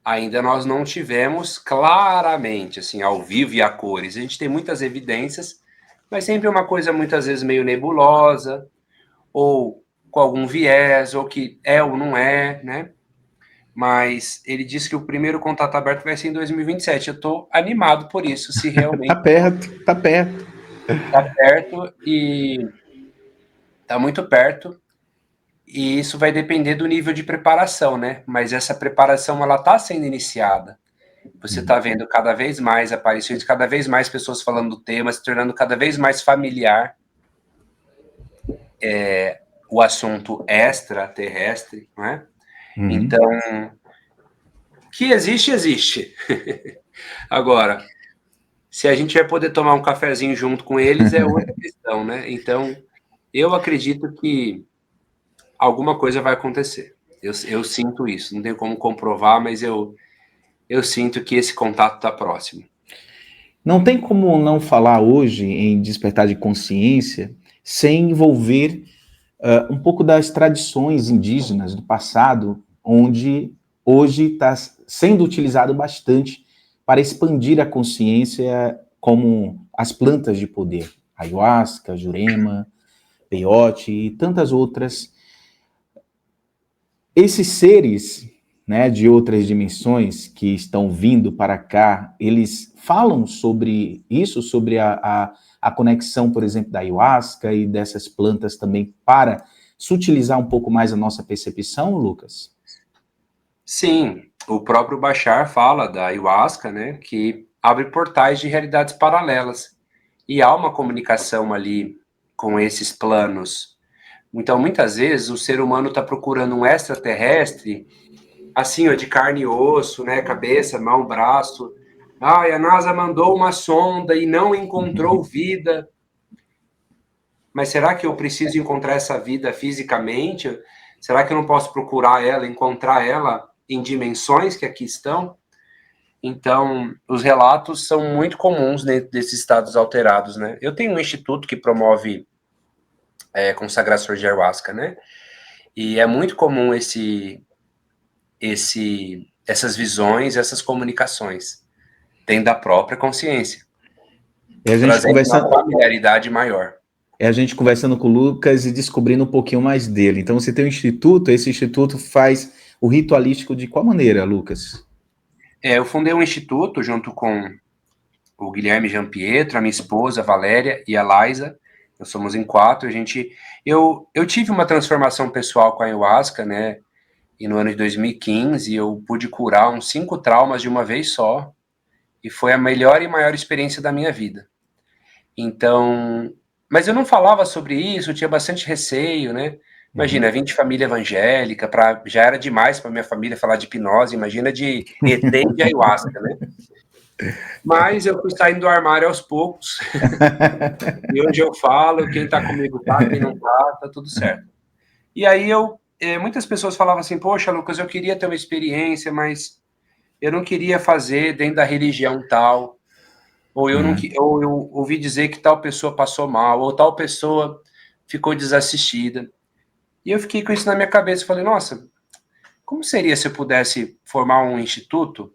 ainda nós não tivemos claramente, assim, ao vivo e a cores. A gente tem muitas evidências, mas sempre uma coisa muitas vezes meio nebulosa, ou com algum viés, ou que é ou não é, né? Mas ele disse que o primeiro contato aberto vai ser em 2027. Eu estou animado por isso, se Tá realmente perto, tá perto. está perto e está muito perto. E isso vai depender do nível de preparação, né? Mas essa preparação ela está sendo iniciada. Você está vendo cada vez mais aparições, cada vez mais pessoas falando do tema, se tornando cada vez mais familiar o assunto extraterrestre, não é? Então, que existe, existe. Agora, se a gente vai poder tomar um cafezinho junto com eles é outra questão, né? Então, eu acredito que alguma coisa vai acontecer. Eu sinto isso. Não tenho como comprovar, mas eu sinto que esse contato está próximo. Não tem como não falar hoje em despertar de consciência sem envolver um pouco das tradições indígenas do passado, onde hoje está sendo utilizado bastante para expandir a consciência, como as plantas de poder, ayahuasca, jurema, peyote e tantas outras. Esses seres, né, de outras dimensões que estão vindo para cá, eles falam sobre isso, sobre a conexão, por exemplo, da ayahuasca e dessas plantas também para sutilizar um pouco mais a nossa percepção, Lucas? Sim, o próprio Bashar fala da ayahuasca, né, que abre portais de realidades paralelas. E há uma comunicação ali com esses planos. Então, muitas vezes, o ser humano está procurando um extraterrestre, assim, ó, de carne e osso, né, cabeça, mão, braço. Ah, a NASA mandou uma sonda e não encontrou vida. Mas será que eu preciso encontrar essa vida fisicamente? Será que eu não posso procurar ela, encontrar ela em dimensões que aqui estão? Então, os relatos são muito comuns desses estados alterados, né? Eu tenho um instituto que promove consagrações de ayahuasca, né? E é muito comum essas visões, essas comunicações, dentro da própria consciência, E a gente trazendo uma conversando, familiaridade maior. a gente conversando com o Lucas e descobrindo um pouquinho mais dele. Então, você tem um instituto, esse instituto faz o ritualístico de qual maneira, Lucas? Eu fundei um instituto junto com o Guilherme Giampietro, a minha esposa, a Valéria e a Laisa. Nós somos em 4. Eu tive uma transformação pessoal com a ayahuasca, né? E no ano de 2015 eu pude curar uns 5 traumas de uma vez só. E foi a melhor e maior experiência da minha vida. Então, mas eu não falava sobre isso, eu tinha bastante receio, né? Imagina, vim de família evangélica, já era demais para minha família falar de hipnose, imagina de ET e de ayahuasca, né? Mas eu fui saindo do armário aos poucos. E hoje eu falo, quem tá comigo tá, quem não tá tudo certo. E aí muitas pessoas falavam assim, poxa, Lucas, eu queria ter uma experiência, mas eu não queria fazer dentro da religião tal, ou ou eu ouvi dizer que tal pessoa passou mal, ou tal pessoa ficou desassistida. E eu fiquei com isso na minha cabeça, falei, nossa, como seria se eu pudesse formar um instituto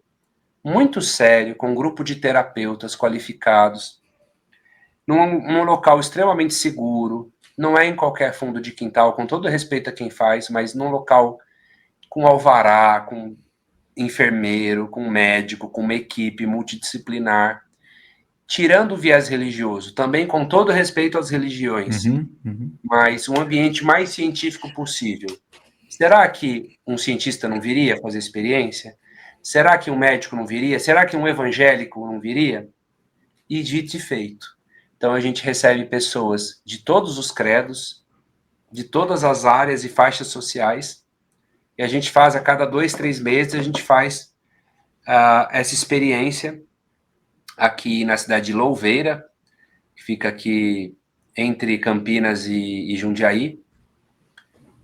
muito sério, com um grupo de terapeutas qualificados, num local extremamente seguro, não é em qualquer fundo de quintal, com todo respeito a quem faz, mas num local com alvará, com enfermeiro, com médico, com uma equipe multidisciplinar, tirando o viés religioso, também com todo respeito às religiões, mas um ambiente mais científico possível. Será que um cientista não viria fazer experiência? Será que um médico não viria? Será que um evangélico não viria? E dito e feito. Então a gente recebe pessoas de todos os credos, de todas as áreas e faixas sociais, e a gente faz a cada 2, 3 meses, a gente faz essa experiência aqui na cidade de Louveira, que fica aqui entre Campinas e Jundiaí,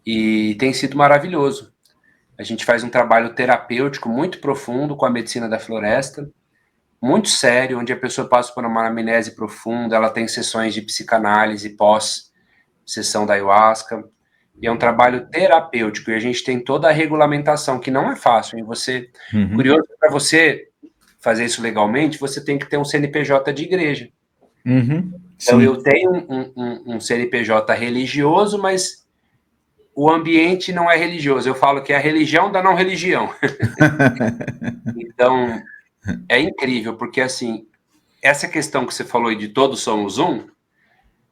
e tem sido maravilhoso. A gente faz um trabalho terapêutico muito profundo com a medicina da floresta, muito sério, onde a pessoa passa por uma anamnese profunda, ela tem sessões de psicanálise pós-sessão da ayahuasca, e é um trabalho terapêutico, e a gente tem toda a regulamentação, que não é fácil, e curioso, para você fazer isso legalmente, você tem que ter um CNPJ de igreja. Então, eu tenho um CNPJ religioso, mas o ambiente não é religioso. Eu falo que é a religião da não religião. Então, é incrível, porque, assim, essa questão que você falou aí de todos somos um,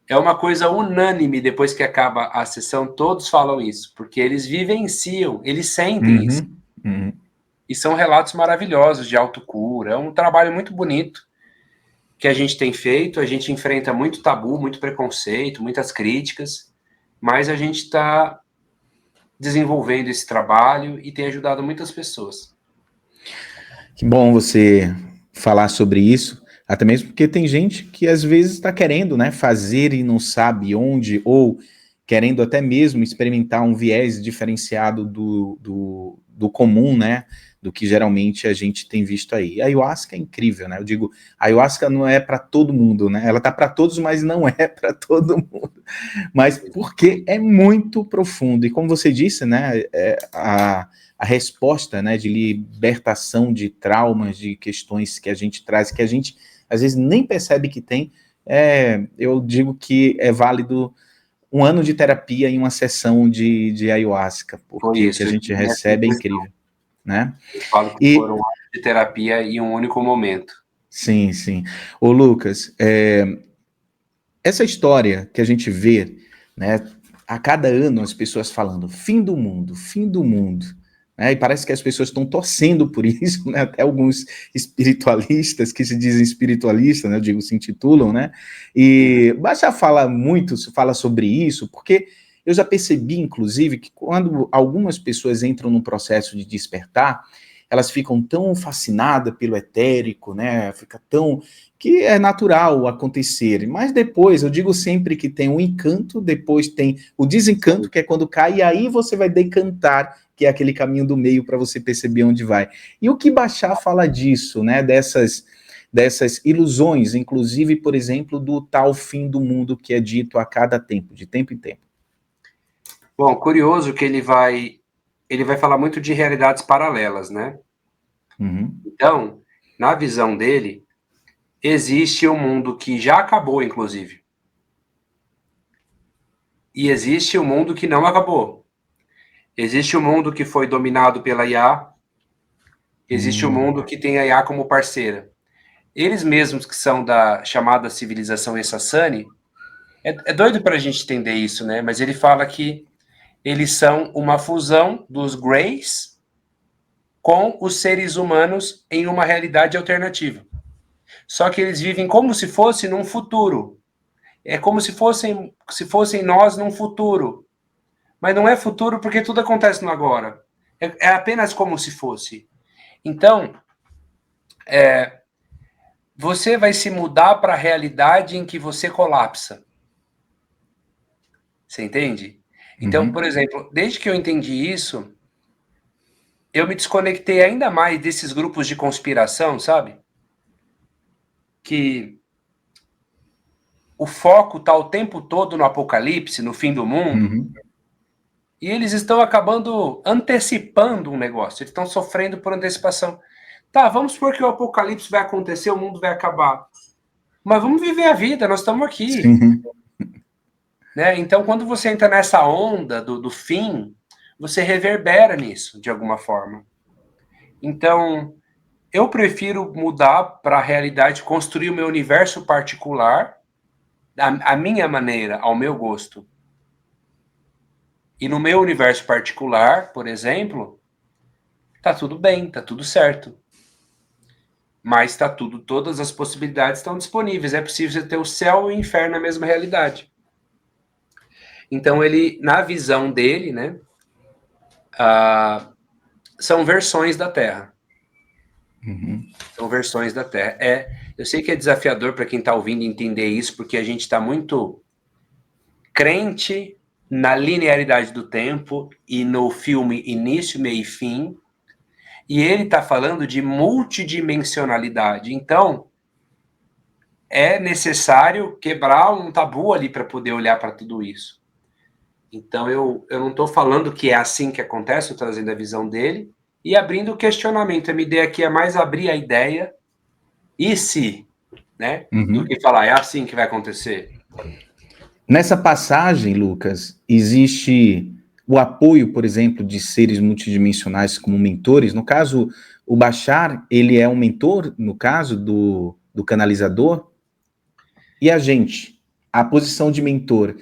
é uma coisa unânime, depois que acaba a sessão, todos falam isso, porque eles vivenciam, eles sentem isso. E são relatos maravilhosos de autocura, é um trabalho muito bonito que a gente tem feito, a gente enfrenta muito tabu, muito preconceito, muitas críticas, mas a gente está desenvolvendo esse trabalho e tem ajudado muitas pessoas. Que bom você falar sobre isso, até mesmo porque tem gente que às vezes está querendo, né, fazer e não sabe onde, ou querendo até mesmo experimentar um viés diferenciado do comum, né, do que geralmente a gente tem visto aí. A ayahuasca é incrível, né? Eu digo, a ayahuasca não é para todo mundo, né? Ela tá para todos, mas não é para todo mundo. Mas porque é muito profundo. E como você disse, né, a resposta, né, de libertação de traumas, de questões que a gente traz, que a gente às vezes nem percebe que tem, eu digo que é válido 1 ano de terapia em uma sessão de ayahuasca, porque o que a gente recebe é incrível. Né? Eu falo que foram anos de terapia em um único momento. Sim, sim. Ô, Lucas, essa história que a gente vê, né, a cada ano as pessoas falando fim do mundo, né, e parece que as pessoas estão torcendo por isso, né, até alguns espiritualistas que se dizem espiritualistas, né, eu digo, se intitulam, né, e Bachar fala sobre isso, porque eu já percebi, inclusive, que quando algumas pessoas entram num processo de despertar, elas ficam tão fascinadas pelo etérico, né? Fica tão... que é natural acontecer. Mas depois, eu digo sempre que tem um encanto, depois tem o desencanto, que é quando cai, e aí você vai decantar, que é aquele caminho do meio para você perceber onde vai. E o que Bachar fala disso, né? Dessas ilusões, inclusive, por exemplo, do tal fim do mundo que é dito a cada tempo, de tempo em tempo. Bom, curioso que ele vai falar muito de realidades paralelas, né? Então, na visão dele, existe um mundo que já acabou, inclusive. E existe um mundo que não acabou. Existe um mundo que foi dominado pela IA. Existe um mundo que tem a IA como parceira. Eles mesmos que são da chamada civilização Essassani, é doido para a gente entender isso, né? Mas ele fala que eles são uma fusão dos Greys com os seres humanos em uma realidade alternativa. Só que eles vivem como se fosse num futuro. É como se fossem nós num futuro. Mas não é futuro porque tudo acontece no agora. É apenas como se fosse. Então, você vai se mudar para a realidade em que você colapsa. Você entende? Então, por exemplo, desde que eu entendi isso, eu me desconectei ainda mais desses grupos de conspiração, sabe? Que o foco está o tempo todo no apocalipse, no fim do mundo, e eles estão acabando antecipando um negócio, eles estão sofrendo por antecipação. Tá, vamos supor que o apocalipse vai acontecer, o mundo vai acabar. Mas vamos viver a vida, nós estamos aqui. Sim. Né? Então, quando você entra nessa onda do fim, você reverbera nisso, de alguma forma. Então, eu prefiro mudar para a realidade, construir o meu universo particular, a minha maneira, ao meu gosto. E no meu universo particular, por exemplo, tá tudo bem, tá tudo certo. Mas tá tudo, todas as possibilidades estão disponíveis. É possível você ter o céu e o inferno na mesma realidade. Então ele, na visão dele, né, são versões da Terra. São versões da Terra. Eu sei que é desafiador para quem está ouvindo entender isso, porque a gente está muito crente na linearidade do tempo e no filme início, meio e fim. E ele está falando de multidimensionalidade. Então, é necessário quebrar um tabu ali para poder olhar para tudo isso. Então, eu não estou falando que é assim que acontece, estou trazendo a visão dele e abrindo o questionamento. A minha ideia aqui é mais abrir a ideia e se, né? Do que falar, é assim que vai acontecer. Nessa passagem, Lucas, existe o apoio, por exemplo, de seres multidimensionais como mentores. No caso, o Bashar, ele é um mentor, no caso do canalizador. E a gente, a posição de mentor,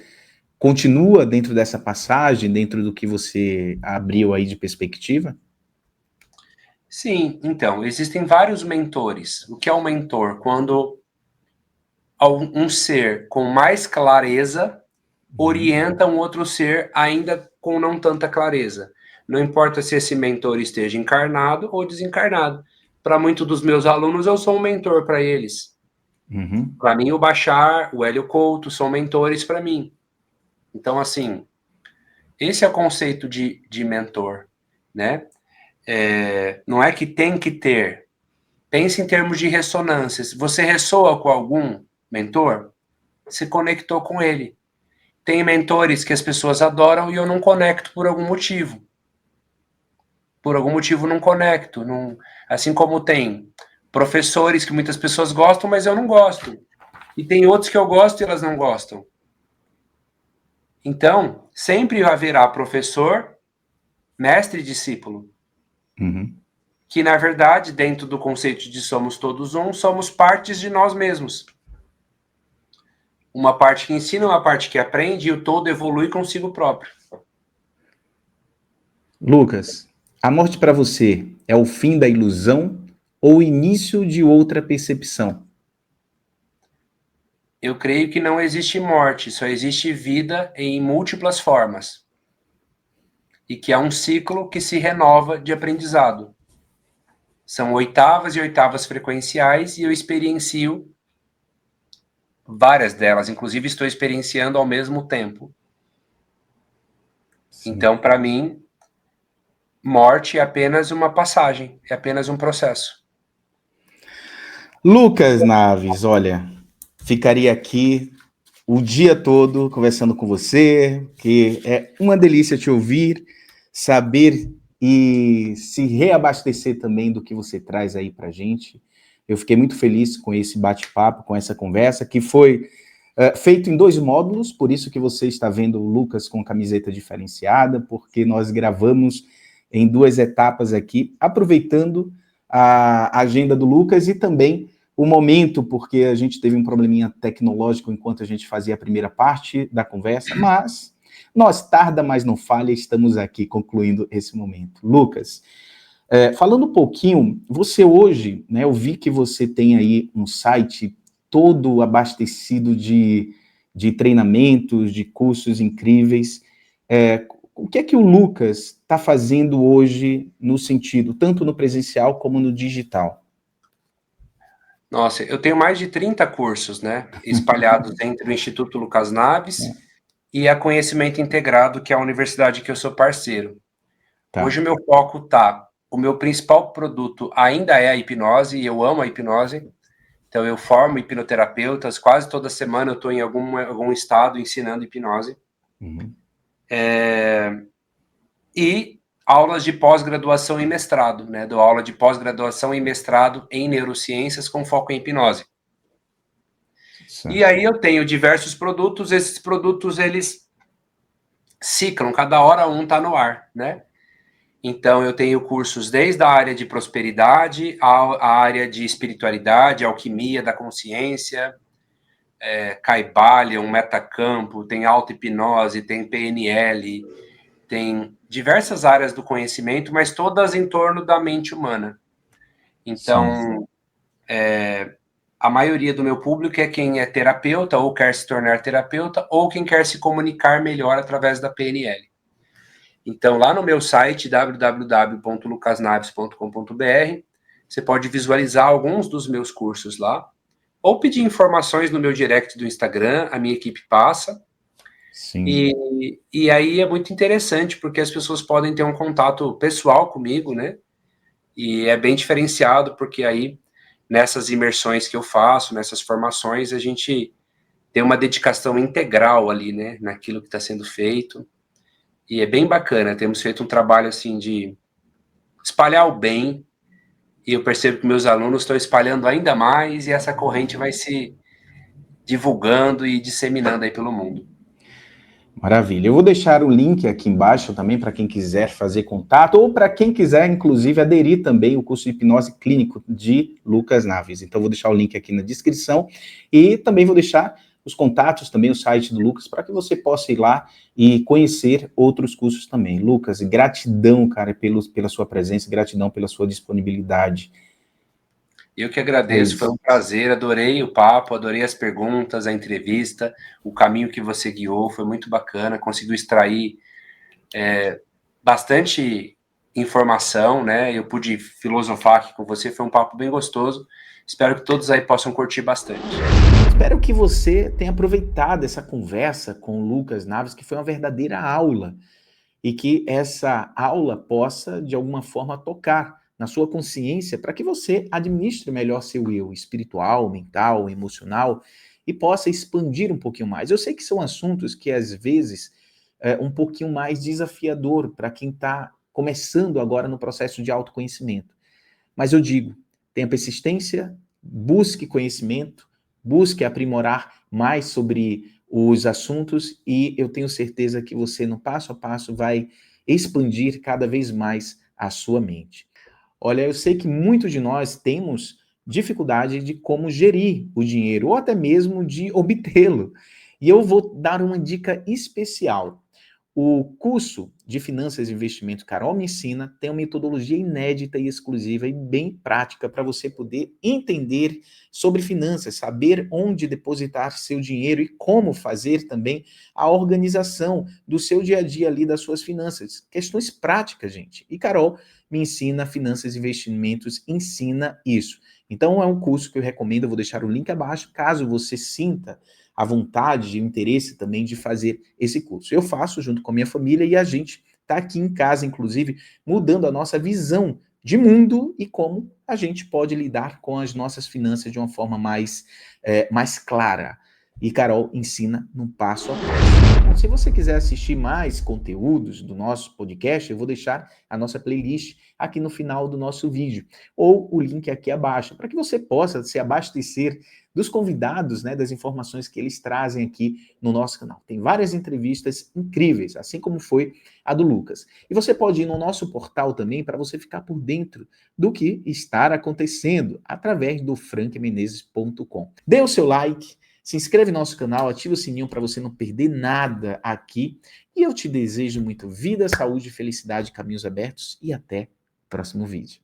continua dentro dessa passagem, dentro do que você abriu aí de perspectiva? Sim, então, existem vários mentores. O que é um mentor? Quando um ser com mais clareza orienta um outro ser ainda com não tanta clareza. Não importa se esse mentor esteja encarnado ou desencarnado. Para muitos dos meus alunos, eu sou um mentor para eles. Para mim, o Bashar, o Hélio Couto são mentores para mim. Então, assim, esse é o conceito de mentor, né? Não é que tem que ter. Pense em termos de ressonância. Se você ressoa com algum mentor, se conectou com ele. Tem mentores que as pessoas adoram e eu não conecto por algum motivo. Por algum motivo não conecto. Não... Assim como tem professores que muitas pessoas gostam, mas eu não gosto. E tem outros que eu gosto e elas não gostam. Então, sempre haverá professor, mestre e discípulo. Que, na verdade, dentro do conceito de somos todos um, somos partes de nós mesmos. Uma parte que ensina, uma parte que aprende, e o todo evolui consigo próprio. Lucas, a morte para você é o fim da ilusão ou o início de outra percepção? Eu creio que não existe morte, só existe vida em múltiplas formas. E que é um ciclo que se renova de aprendizado. São oitavas e oitavas frequenciais e eu experiencio várias delas, inclusive estou experienciando ao mesmo tempo. Sim. Então, para mim, morte é apenas uma passagem, é apenas um processo. Lucas Naves, olha, ficaria aqui o dia todo conversando com você, que é uma delícia te ouvir, saber e se reabastecer também do que você traz aí pra gente. Eu fiquei muito feliz com esse bate-papo, com essa conversa, que foi feito em 2 módulos, por isso que você está vendo o Lucas com camiseta diferenciada, porque nós gravamos em 2 etapas aqui, aproveitando a agenda do Lucas e também o momento, porque a gente teve um probleminha tecnológico enquanto a gente fazia a primeira parte da conversa, mas nós, tarda, mas não falha, estamos aqui concluindo esse momento. Lucas, Falando um pouquinho, você hoje, né, eu vi que você tem aí um site todo abastecido de treinamentos, de cursos incríveis. O que é que o Lucas está fazendo hoje no sentido, tanto no presencial como no digital? Nossa, eu tenho mais de 30 cursos, né, espalhados entre o Instituto Lucas Naves e a Conhecimento Integrado, que é a universidade que eu sou parceiro. Tá. Hoje o meu foco tá, o meu principal produto ainda é a hipnose, e eu amo a hipnose, então eu formo hipnoterapeutas, quase toda semana eu estou em algum estado ensinando hipnose. Uhum. E aulas de pós-graduação e mestrado, né? Dou aula de pós-graduação e mestrado em neurociências com foco em hipnose. E aí eu tenho diversos produtos, esses produtos eles ciclam, cada hora um está no ar, né? Então eu tenho cursos desde a área de prosperidade, a área de espiritualidade, alquimia da consciência, Kybalion, Metacampo, tem auto-hipnose, tem PNL, tem diversas áreas do conhecimento, mas todas em torno da mente humana. Então, a maioria do meu público é quem é terapeuta ou quer se tornar terapeuta ou quem quer se comunicar melhor através da PNL. Então, lá no meu site, www.lucasnaves.com.br, você pode visualizar alguns dos meus cursos lá, ou pedir informações no meu direct do Instagram, a minha equipe passa. Sim. E aí é muito interessante, porque as pessoas podem ter um contato pessoal comigo, né? E é bem diferenciado, porque aí, nessas imersões que eu faço, nessas formações, a gente tem uma dedicação integral ali, né? Naquilo que está sendo feito. E é bem bacana, temos feito um trabalho, assim, de espalhar o bem, e eu percebo que meus alunos estão espalhando ainda mais, e essa corrente vai se divulgando e disseminando aí pelo mundo. Maravilha. Eu vou deixar o link aqui embaixo também para quem quiser fazer contato ou para quem quiser, inclusive, aderir também ao curso de hipnose clínico de Lucas Naves. Então, vou deixar o link aqui na descrição e também vou deixar os contatos, também o site do Lucas, para que você possa ir lá e conhecer outros cursos também. Lucas, gratidão, cara, pela sua presença, gratidão pela sua disponibilidade. Eu que agradeço, foi um prazer, adorei o papo, adorei as perguntas, a entrevista, o caminho que você guiou, foi muito bacana, conseguiu extrair bastante informação, né? Eu pude filosofar aqui com você, foi um papo bem gostoso. Espero que todos aí possam curtir bastante. Espero que você tenha aproveitado essa conversa com o Lucas Naves, que foi uma verdadeira aula, e que essa aula possa, de alguma forma, tocar na sua consciência para que você administre melhor seu eu espiritual, mental, emocional e possa expandir um pouquinho mais. Eu sei que são assuntos que, às vezes, um pouquinho mais desafiador para quem está começando agora no processo de autoconhecimento. Mas eu digo, tenha persistência, busque conhecimento, busque aprimorar mais sobre os assuntos e eu tenho certeza que você, no passo a passo, vai expandir cada vez mais a sua mente. Olha, eu sei que muitos de nós temos dificuldade de como gerir o dinheiro ou até mesmo de obtê-lo. E eu vou dar uma dica especial. O curso de Finanças e Investimento Carol Me Ensina tem uma metodologia inédita e exclusiva e bem prática para você poder entender sobre finanças, saber onde depositar seu dinheiro e como fazer também a organização do seu dia a dia ali das suas finanças. Questões práticas, gente. E Carol Me Ensina Finanças e Investimentos ensina isso. Então é um curso que eu recomendo, eu vou deixar o link abaixo, caso você sinta a vontade e o interesse também de fazer esse curso. Eu faço junto com a minha família e a gente está aqui em casa, inclusive, mudando a nossa visão de mundo e como a gente pode lidar com as nossas finanças de uma forma mais clara. E Carol ensina no passo a passo. Bom, se você quiser assistir mais conteúdos do nosso podcast, eu vou deixar a nossa playlist aqui no final do nosso vídeo, ou o link aqui abaixo, para que você possa se abastecer dos convidados, né, das informações que eles trazem aqui no nosso canal. Tem várias entrevistas incríveis, assim como foi a do Lucas. E você pode ir no nosso portal também para você ficar por dentro do que está acontecendo através do frankmenezes.com. Dê o seu like, se inscreve no nosso canal, ativa o sininho para você não perder nada aqui. E eu te desejo muito vida, saúde, felicidade, caminhos abertos e até próximo vídeo.